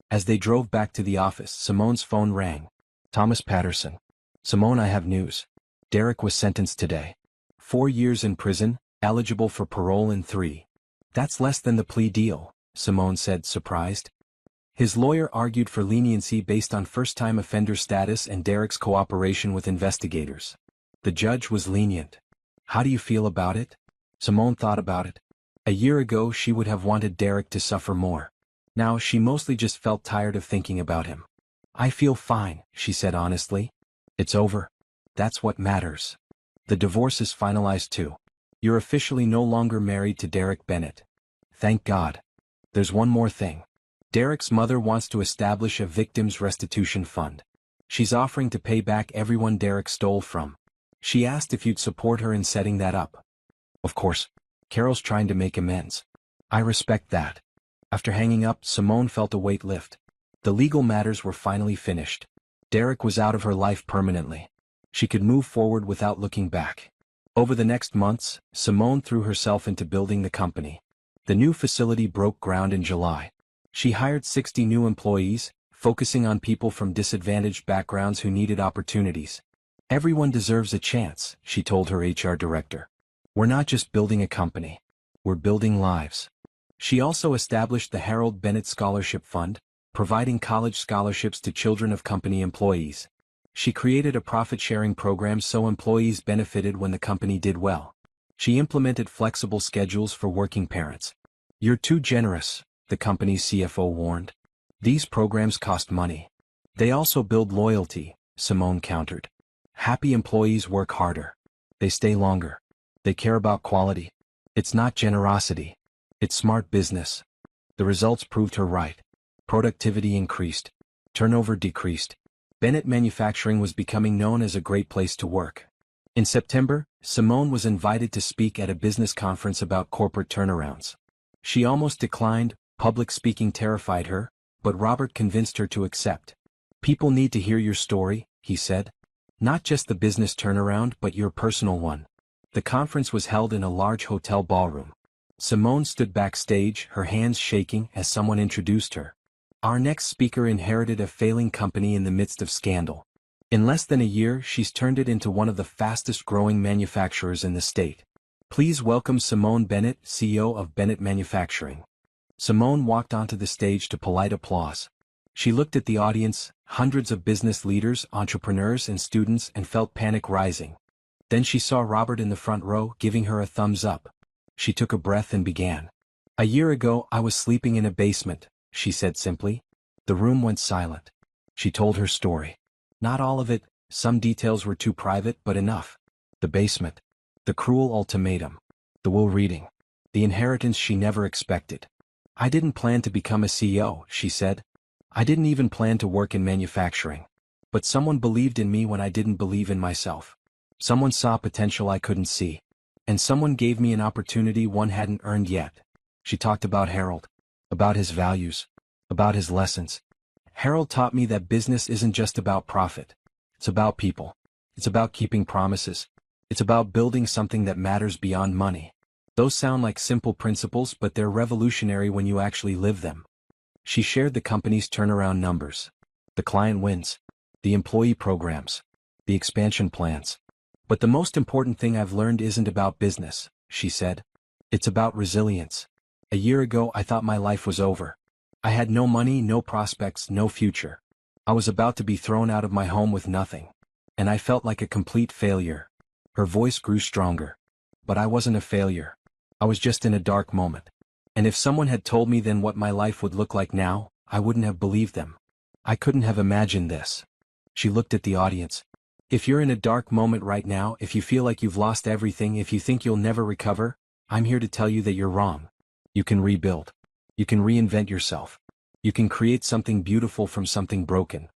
As they drove back to the office, Simone's phone rang. "Thomas Patterson." "Simone, I have news. Derek was sentenced today. 4 years in prison, eligible for parole in 3. "That's less than the plea deal," Simone said, surprised. His lawyer argued for leniency based on first-time offender status and Derek's cooperation with investigators. The judge was lenient. "How do you feel about it?" Simone thought about it. A year ago she would have wanted Derek to suffer more. Now she mostly just felt tired of thinking about him. "I feel fine," she said honestly. "It's over. That's what matters. The divorce is finalized too. You're officially no longer married to Derek Bennett. Thank God. There's one more thing. Derek's mother wants to establish a victims' restitution fund. She's offering to pay back everyone Derek stole from. She asked if you'd support her in setting that up." "Of course. Carol's trying to make amends. I respect that." After hanging up, Simone felt a weight lift. The legal matters were finally finished. Derek was out of her life permanently. She could move forward without looking back. Over the next months, Simone threw herself into building the company. The new facility broke ground in July. She hired 60 new employees, focusing on people from disadvantaged backgrounds who needed opportunities. "Everyone deserves a chance," she told her HR director. "We're not just building a company. We're building lives." She also established the Harold Bennett Scholarship Fund, providing college scholarships to children of company employees. She created a profit-sharing program so employees benefited when the company did well. She implemented flexible schedules for working parents. "You're too generous," the company's CFO warned. "These programs cost money. They also build loyalty," Simone countered. "Happy employees work harder. They stay longer. They care about quality. It's not generosity. It's smart business." The results proved her right. Productivity increased. Turnover decreased. Bennett Manufacturing was becoming known as a great place to work. In September, Simone was invited to speak at a business conference about corporate turnarounds. She almost declined. Public speaking terrified her, but Robert convinced her to accept. "People need to hear your story," he said. "Not just the business turnaround but your personal one." The conference was held in a large hotel ballroom. Simone stood backstage, her hands shaking as someone introduced her. "Our next speaker inherited a failing company in the midst of scandal. In less than a year she's turned it into one of the fastest-growing manufacturers in the state. Please welcome Simone Bennett, CEO of Bennett Manufacturing." Simone walked onto the stage to polite applause. She looked at the audience, hundreds of business leaders, entrepreneurs and students, and felt panic rising. Then she saw Robert in the front row, giving her a thumbs up. She took a breath and began. "A year ago I was sleeping in a basement," she said simply. The room went silent. She told her story. Not all of it, some details were too private, but enough. The basement. The cruel ultimatum. The will reading. The inheritance she never expected. "I didn't plan to become a CEO," she said. "I didn't even plan to work in manufacturing. But someone believed in me when I didn't believe in myself. Someone saw potential I couldn't see. And someone gave me an opportunity one hadn't earned yet." She talked about Harold. About his values. About his lessons. "Harold taught me that business isn't just about profit. It's about people. It's about keeping promises. It's about building something that matters beyond money. Those sound like simple principles, but they're revolutionary when you actually live them." She shared the company's turnaround numbers. The client wins. The employee programs. The expansion plans. "But the most important thing I've learned isn't about business," she said. "It's about resilience. A year ago I thought my life was over. I had no money, no prospects, no future. I was about to be thrown out of my home with nothing. and I felt like a complete failure. Her voice grew stronger. But I wasn't a failure. I was just in a dark moment. And if someone had told me then what my life would look like now, I wouldn't have believed them. I couldn't have imagined this. She looked at the audience. If you're in a dark moment right now, if you feel like you've lost everything, if you think you'll never recover, I'm here to tell you that you're wrong. You can rebuild. You can reinvent yourself. You can create something beautiful from something broken.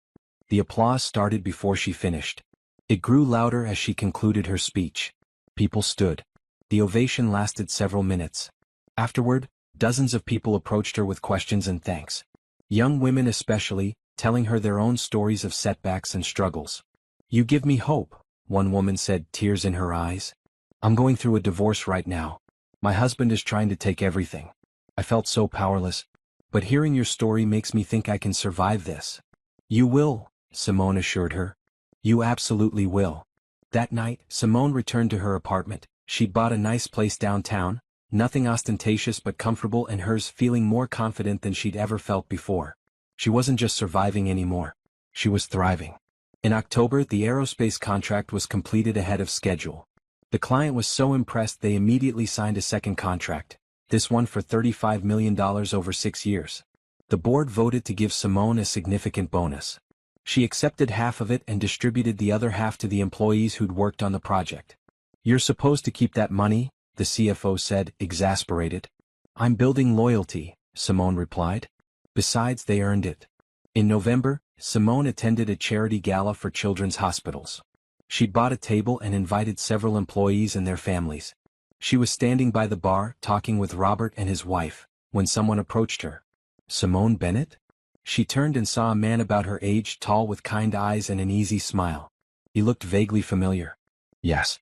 The applause started before she finished. It grew louder as she concluded her speech. People stood. The ovation lasted several minutes. Afterward, dozens of people approached her with questions and thanks. Young women especially, telling her their own stories of setbacks and struggles. You give me hope, one woman said, tears in her eyes. I'm going through a divorce right now. My husband is trying to take everything. I felt so powerless. But hearing your story makes me think I can survive this. You will, Simone assured her. You absolutely will. That night, Simone returned to her apartment. She'd bought a nice place downtown, nothing ostentatious but comfortable, and hers feeling more confident than she'd ever felt before. She wasn't just surviving anymore. She was thriving. In October, the aerospace contract was completed ahead of schedule. The client was so impressed they immediately signed a second contract, this one for $35 million over 6 years. The board voted to give Simone a significant bonus. She accepted half of it and distributed the other half to the employees who'd worked on the project. You're supposed to keep that money, the CFO said, exasperated. I'm building loyalty, Simone replied. Besides, they earned it. In November, Simone attended a charity gala for children's hospitals. She'd bought a table and invited several employees and their families. She was standing by the bar, talking with Robert and his wife, when someone approached her. Simone Bennett? She turned and saw a man about her age, tall with kind eyes and an easy smile. He looked vaguely familiar. Yes.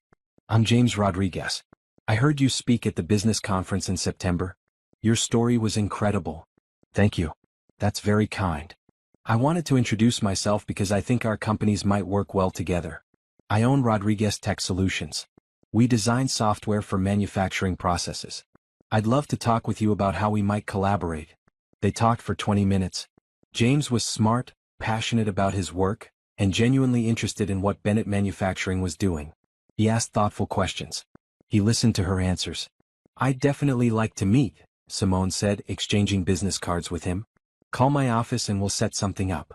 I'm James Rodriguez. I heard you speak at the business conference in September. Your story was incredible. Thank you. That's very kind. I wanted to introduce myself because I think our companies might work well together. I own Rodriguez Tech Solutions. We design software for manufacturing processes. I'd love to talk with you about how we might collaborate. They talked for 20 minutes. James was smart, passionate about his work, and genuinely interested in what Bennett Manufacturing was doing. He asked thoughtful questions. He listened to her answers. I'd definitely like to meet, Simone said, exchanging business cards with him. Call my office and we'll set something up.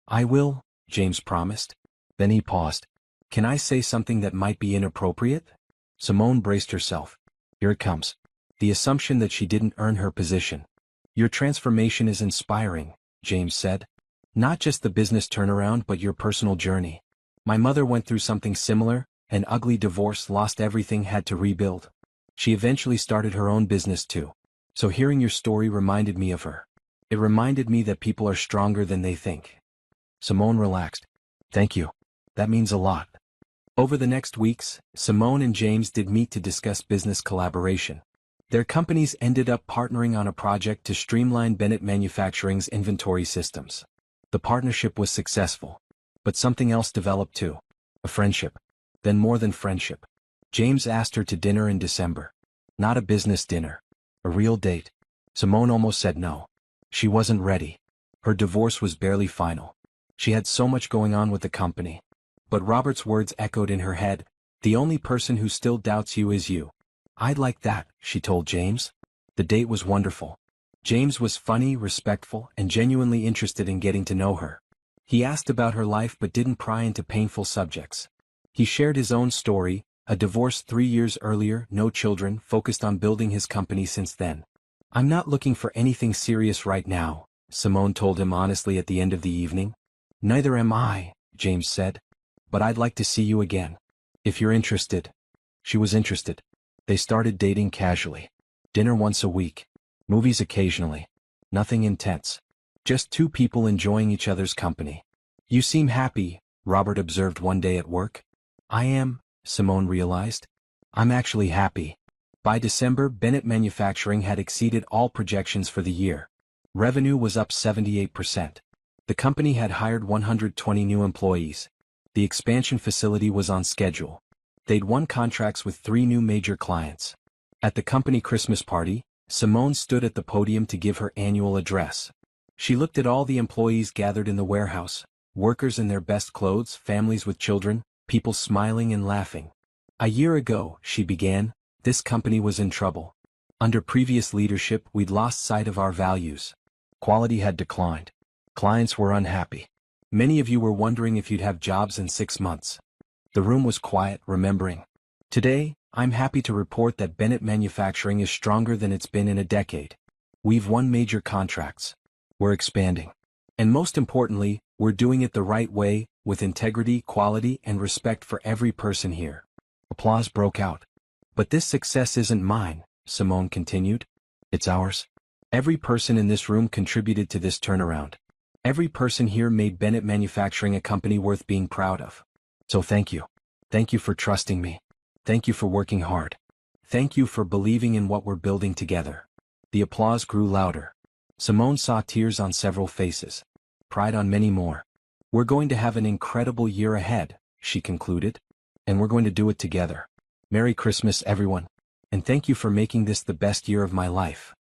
I will, James promised. Then he paused. Can I say something that might be inappropriate? Simone braced herself. Here it comes. The assumption that she didn't earn her position. Your transformation is inspiring, James said. Not just the business turnaround but your personal journey. My mother went through something similar, an ugly divorce, lost everything, had to rebuild. She eventually started her own business too. So hearing your story reminded me of her. It reminded me that people are stronger than they think. Simone relaxed. Thank you. That means a lot. Over the next weeks, Simone and James did meet to discuss business collaboration. Their companies ended up partnering on a project to streamline Bennett Manufacturing's inventory systems. The partnership was successful. But something else developed too. A friendship. Then more than friendship. James asked her to dinner in December. Not a business dinner. A real date. Simone almost said no. She wasn't ready. Her divorce was barely final. She had so much going on with the company. But Robert's words echoed in her head. The only person who still doubts you is you. I'd like that, she told James. The date was wonderful. James was funny, respectful, and genuinely interested in getting to know her. He asked about her life but didn't pry into painful subjects. He shared his own story, a divorce 3 years earlier, no children, focused on building his company since then. I'm not looking for anything serious right now, Simone told him honestly at the end of the evening. Neither am I, James said. But I'd like to see you again. If you're interested. She was interested. They started dating casually. Dinner once a week. Movies occasionally. Nothing intense. Just two people enjoying each other's company. You seem happy, Robert observed one day at work. I am, Simone realized. I'm actually happy. By December, Bennett Manufacturing had exceeded all projections for the year. Revenue was up 78%. The company had hired 120 new employees. The expansion facility was on schedule. They'd won contracts with 3 new major clients. At the company Christmas party, Simone stood at the podium to give her annual address. She looked at all the employees gathered in the warehouse, workers in their best clothes, families with children, people smiling and laughing. A year ago, she began, this company was in trouble. Under previous leadership, we'd lost sight of our values. Quality had declined. Clients were unhappy. Many of you were wondering if you'd have jobs in 6 months. The room was quiet, remembering. Today, I'm happy to report that Bennett Manufacturing is stronger than it's been in a decade. We've won major contracts. We're expanding. And most importantly, we're doing it the right way, with integrity, quality, and respect for every person here. Applause broke out. But this success isn't mine, Simone continued. It's ours. Every person in this room contributed to this turnaround. Every person here made Bennett Manufacturing a company worth being proud of. So thank you. Thank you for trusting me. Thank you for working hard. Thank you for believing in what we're building together. The applause grew louder. Simone saw tears on several faces. Pride on many more. We're going to have an incredible year ahead, she concluded. And we're going to do it together. Merry Christmas, everyone. And thank you for making this the best year of my life.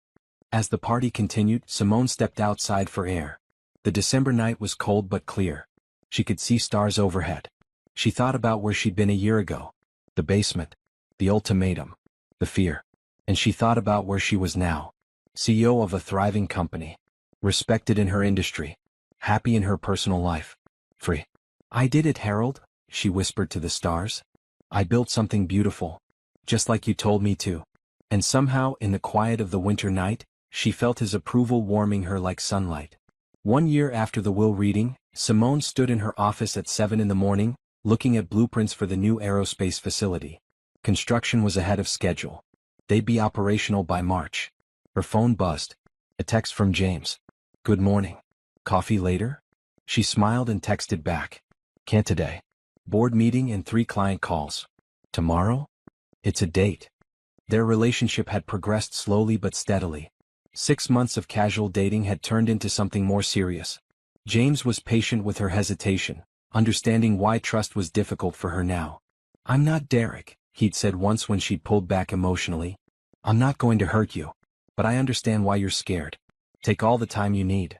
As the party continued, Simone stepped outside for air. The December night was cold but clear. She could see stars overhead. She thought about where she'd been a year ago. The basement. The ultimatum. The fear. And she thought about where she was now. CEO of a thriving company. Respected in her industry. Happy in her personal life. Free. I did it, Harold, she whispered to the stars. I built something beautiful. Just like you told me to. And somehow, in the quiet of the winter night, she felt his approval warming her like sunlight. 1 year after the will reading, Simone stood in her office at 7 in the morning, looking at blueprints for the new aerospace facility. Construction was ahead of schedule. They'd be operational by March. Her phone buzzed. A text from James. Good morning. Coffee later? She smiled and texted back. Can't today. Board meeting and 3 client calls. Tomorrow? It's a date. Their relationship had progressed slowly but steadily. 6 months of casual dating had turned into something more serious. James was patient with her hesitation, understanding why trust was difficult for her now. I'm not Derek, he'd said once when she'd pulled back emotionally. I'm not going to hurt you. But I understand why you're scared. Take all the time you need.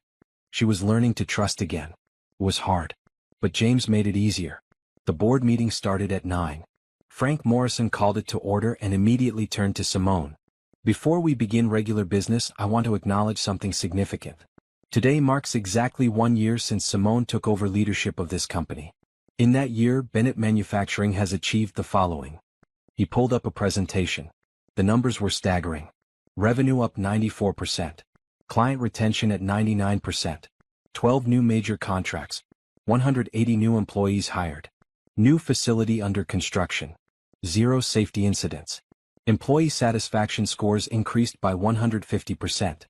She was learning to trust again. It was hard. But James made it easier. The board meeting started at 9. Frank Morrison called it to order and immediately turned to Simone. Before we begin regular business, I want to acknowledge something significant. Today marks exactly 1 year since Simone took over leadership of this company. In that year, Bennett Manufacturing has achieved the following. He pulled up a presentation. The numbers were staggering. Revenue up 94%. Client retention at 99%. 12 new major contracts. 180 new employees hired. New facility under construction. 0 safety incidents. Employee satisfaction scores increased by 150%.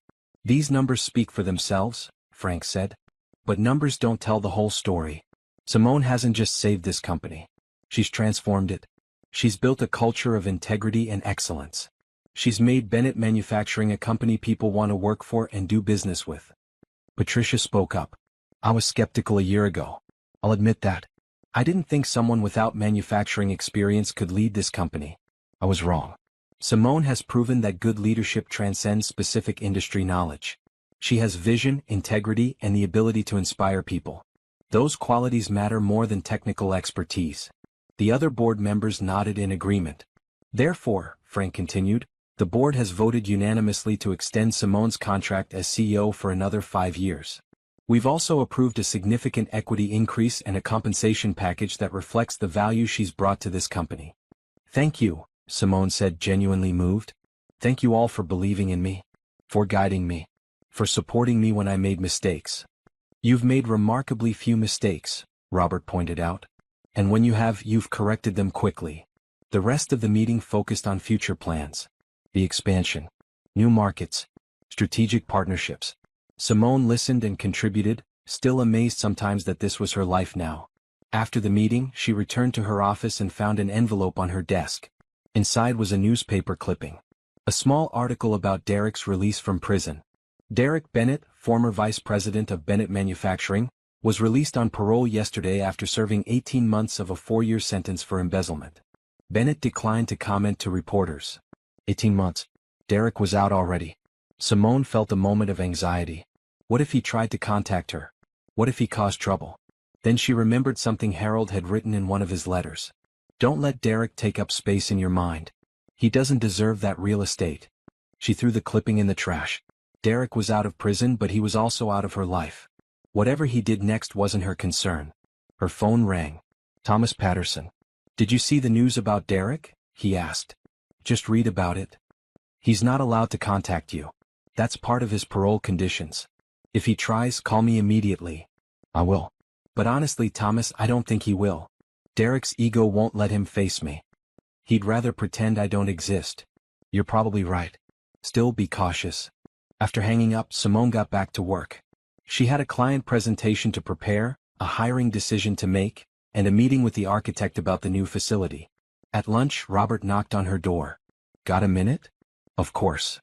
These numbers speak for themselves, Frank said. But numbers don't tell the whole story. Simone hasn't just saved this company. She's transformed it. She's built a culture of integrity and excellence. She's made Bennett Manufacturing a company people want to work for and do business with. Patricia spoke up. I was skeptical a year ago. I'll admit that. I didn't think someone without manufacturing experience could lead this company. I was wrong. Simone has proven that good leadership transcends specific industry knowledge. She has vision, integrity, and the ability to inspire people. Those qualities matter more than technical expertise. The other board members nodded in agreement. Therefore, Frank continued, the board has voted unanimously to extend Simone's contract as CEO for another 5 years. We've also approved a significant equity increase and a compensation package that reflects the value she's brought to this company. Thank you, Simone said, genuinely moved. Thank you all for believing in me, for guiding me, for supporting me when I made mistakes. You've made remarkably few mistakes, Robert pointed out. And when you have, you've corrected them quickly. The rest of the meeting focused on future plans. The expansion. New markets. Strategic partnerships. Simone listened and contributed, still amazed sometimes that this was her life now. After the meeting, she returned to her office and found an envelope on her desk. Inside was a newspaper clipping. A small article about Derek's release from prison. Derek Bennett, former vice president of Bennett Manufacturing, was released on parole yesterday after serving 18 months of a 4-year sentence for embezzlement. Bennett declined to comment to reporters. 18 months. Derek was out already. Simone felt a moment of anxiety. What if he tried to contact her? What if he caused trouble? Then she remembered something Harold had written in one of his letters. Don't let Derek take up space in your mind. He doesn't deserve that real estate. She threw the clipping in the trash. Derek was out of prison, but he was also out of her life. Whatever he did next wasn't her concern. Her phone rang. Thomas Patterson. Did you see the news about Derek? He asked. Just read about it. He's not allowed to contact you. That's part of his parole conditions. If he tries, call me immediately. I will. But honestly, Thomas, I don't think he will. Derek's ego won't let him face me. He'd rather pretend I don't exist. You're probably right. Still, be cautious. After hanging up, Simone got back to work. She had a client presentation to prepare, a hiring decision to make, and a meeting with the architect about the new facility. At lunch, Robert knocked on her door. Got a minute? Of course.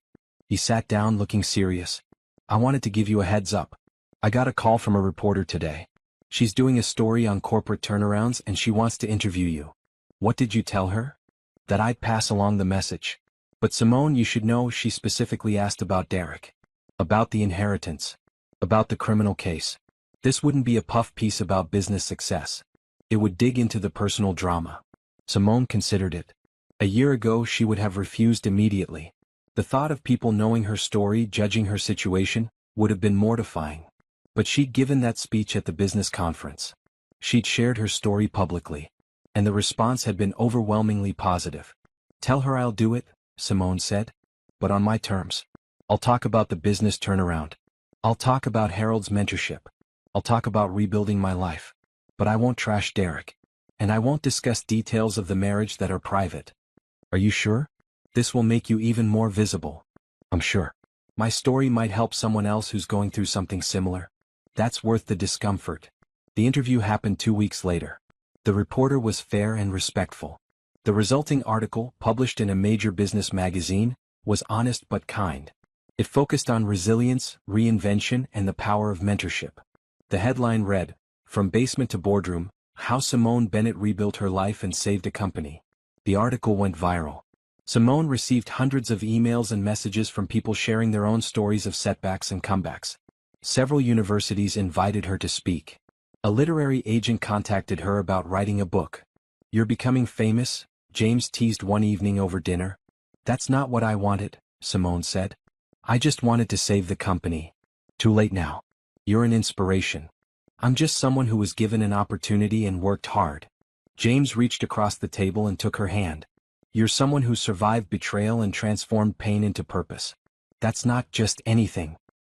He sat down looking serious. I wanted to give you a heads up. I got a call from a reporter today. She's doing a story on corporate turnarounds and she wants to interview you. What did you tell her? That I'd pass along the message. But Simone, you should know she specifically asked about Derek. About the inheritance. About the criminal case. This wouldn't be a puff piece about business success. It would dig into the personal drama. Simone considered it. A year ago she would have refused immediately. The thought of people knowing her story, judging her situation, would have been mortifying. But she'd given that speech at the business conference. She'd shared her story publicly. And the response had been overwhelmingly positive. Tell her I'll do it, Simone said. But on my terms. I'll talk about the business turnaround. I'll talk about Harold's mentorship. I'll talk about rebuilding my life. But I won't trash Derek. And I won't discuss details of the marriage that are private. Are you sure? This will make you even more visible. I'm sure. My story might help someone else who's going through something similar. That's worth the discomfort. The interview happened 2 weeks later. The reporter was fair and respectful. The resulting article, published in a major business magazine, was honest but kind. It focused on resilience, reinvention, and the power of mentorship. The headline read, From Basement to Boardroom, How Simone Bennett Rebuilt Her Life and Saved a Company. The article went viral. Simone received hundreds of emails and messages from people sharing their own stories of setbacks and comebacks. Several universities invited her to speak. A literary agent contacted her about writing a book. You're becoming famous, James teased one evening over dinner. That's not what I wanted, Simone said. I just wanted to save the company. Too late now. You're an inspiration. I'm just someone who was given an opportunity and worked hard. James reached across the table and took her hand. You're someone who survived betrayal and transformed pain into purpose. That's not just anything.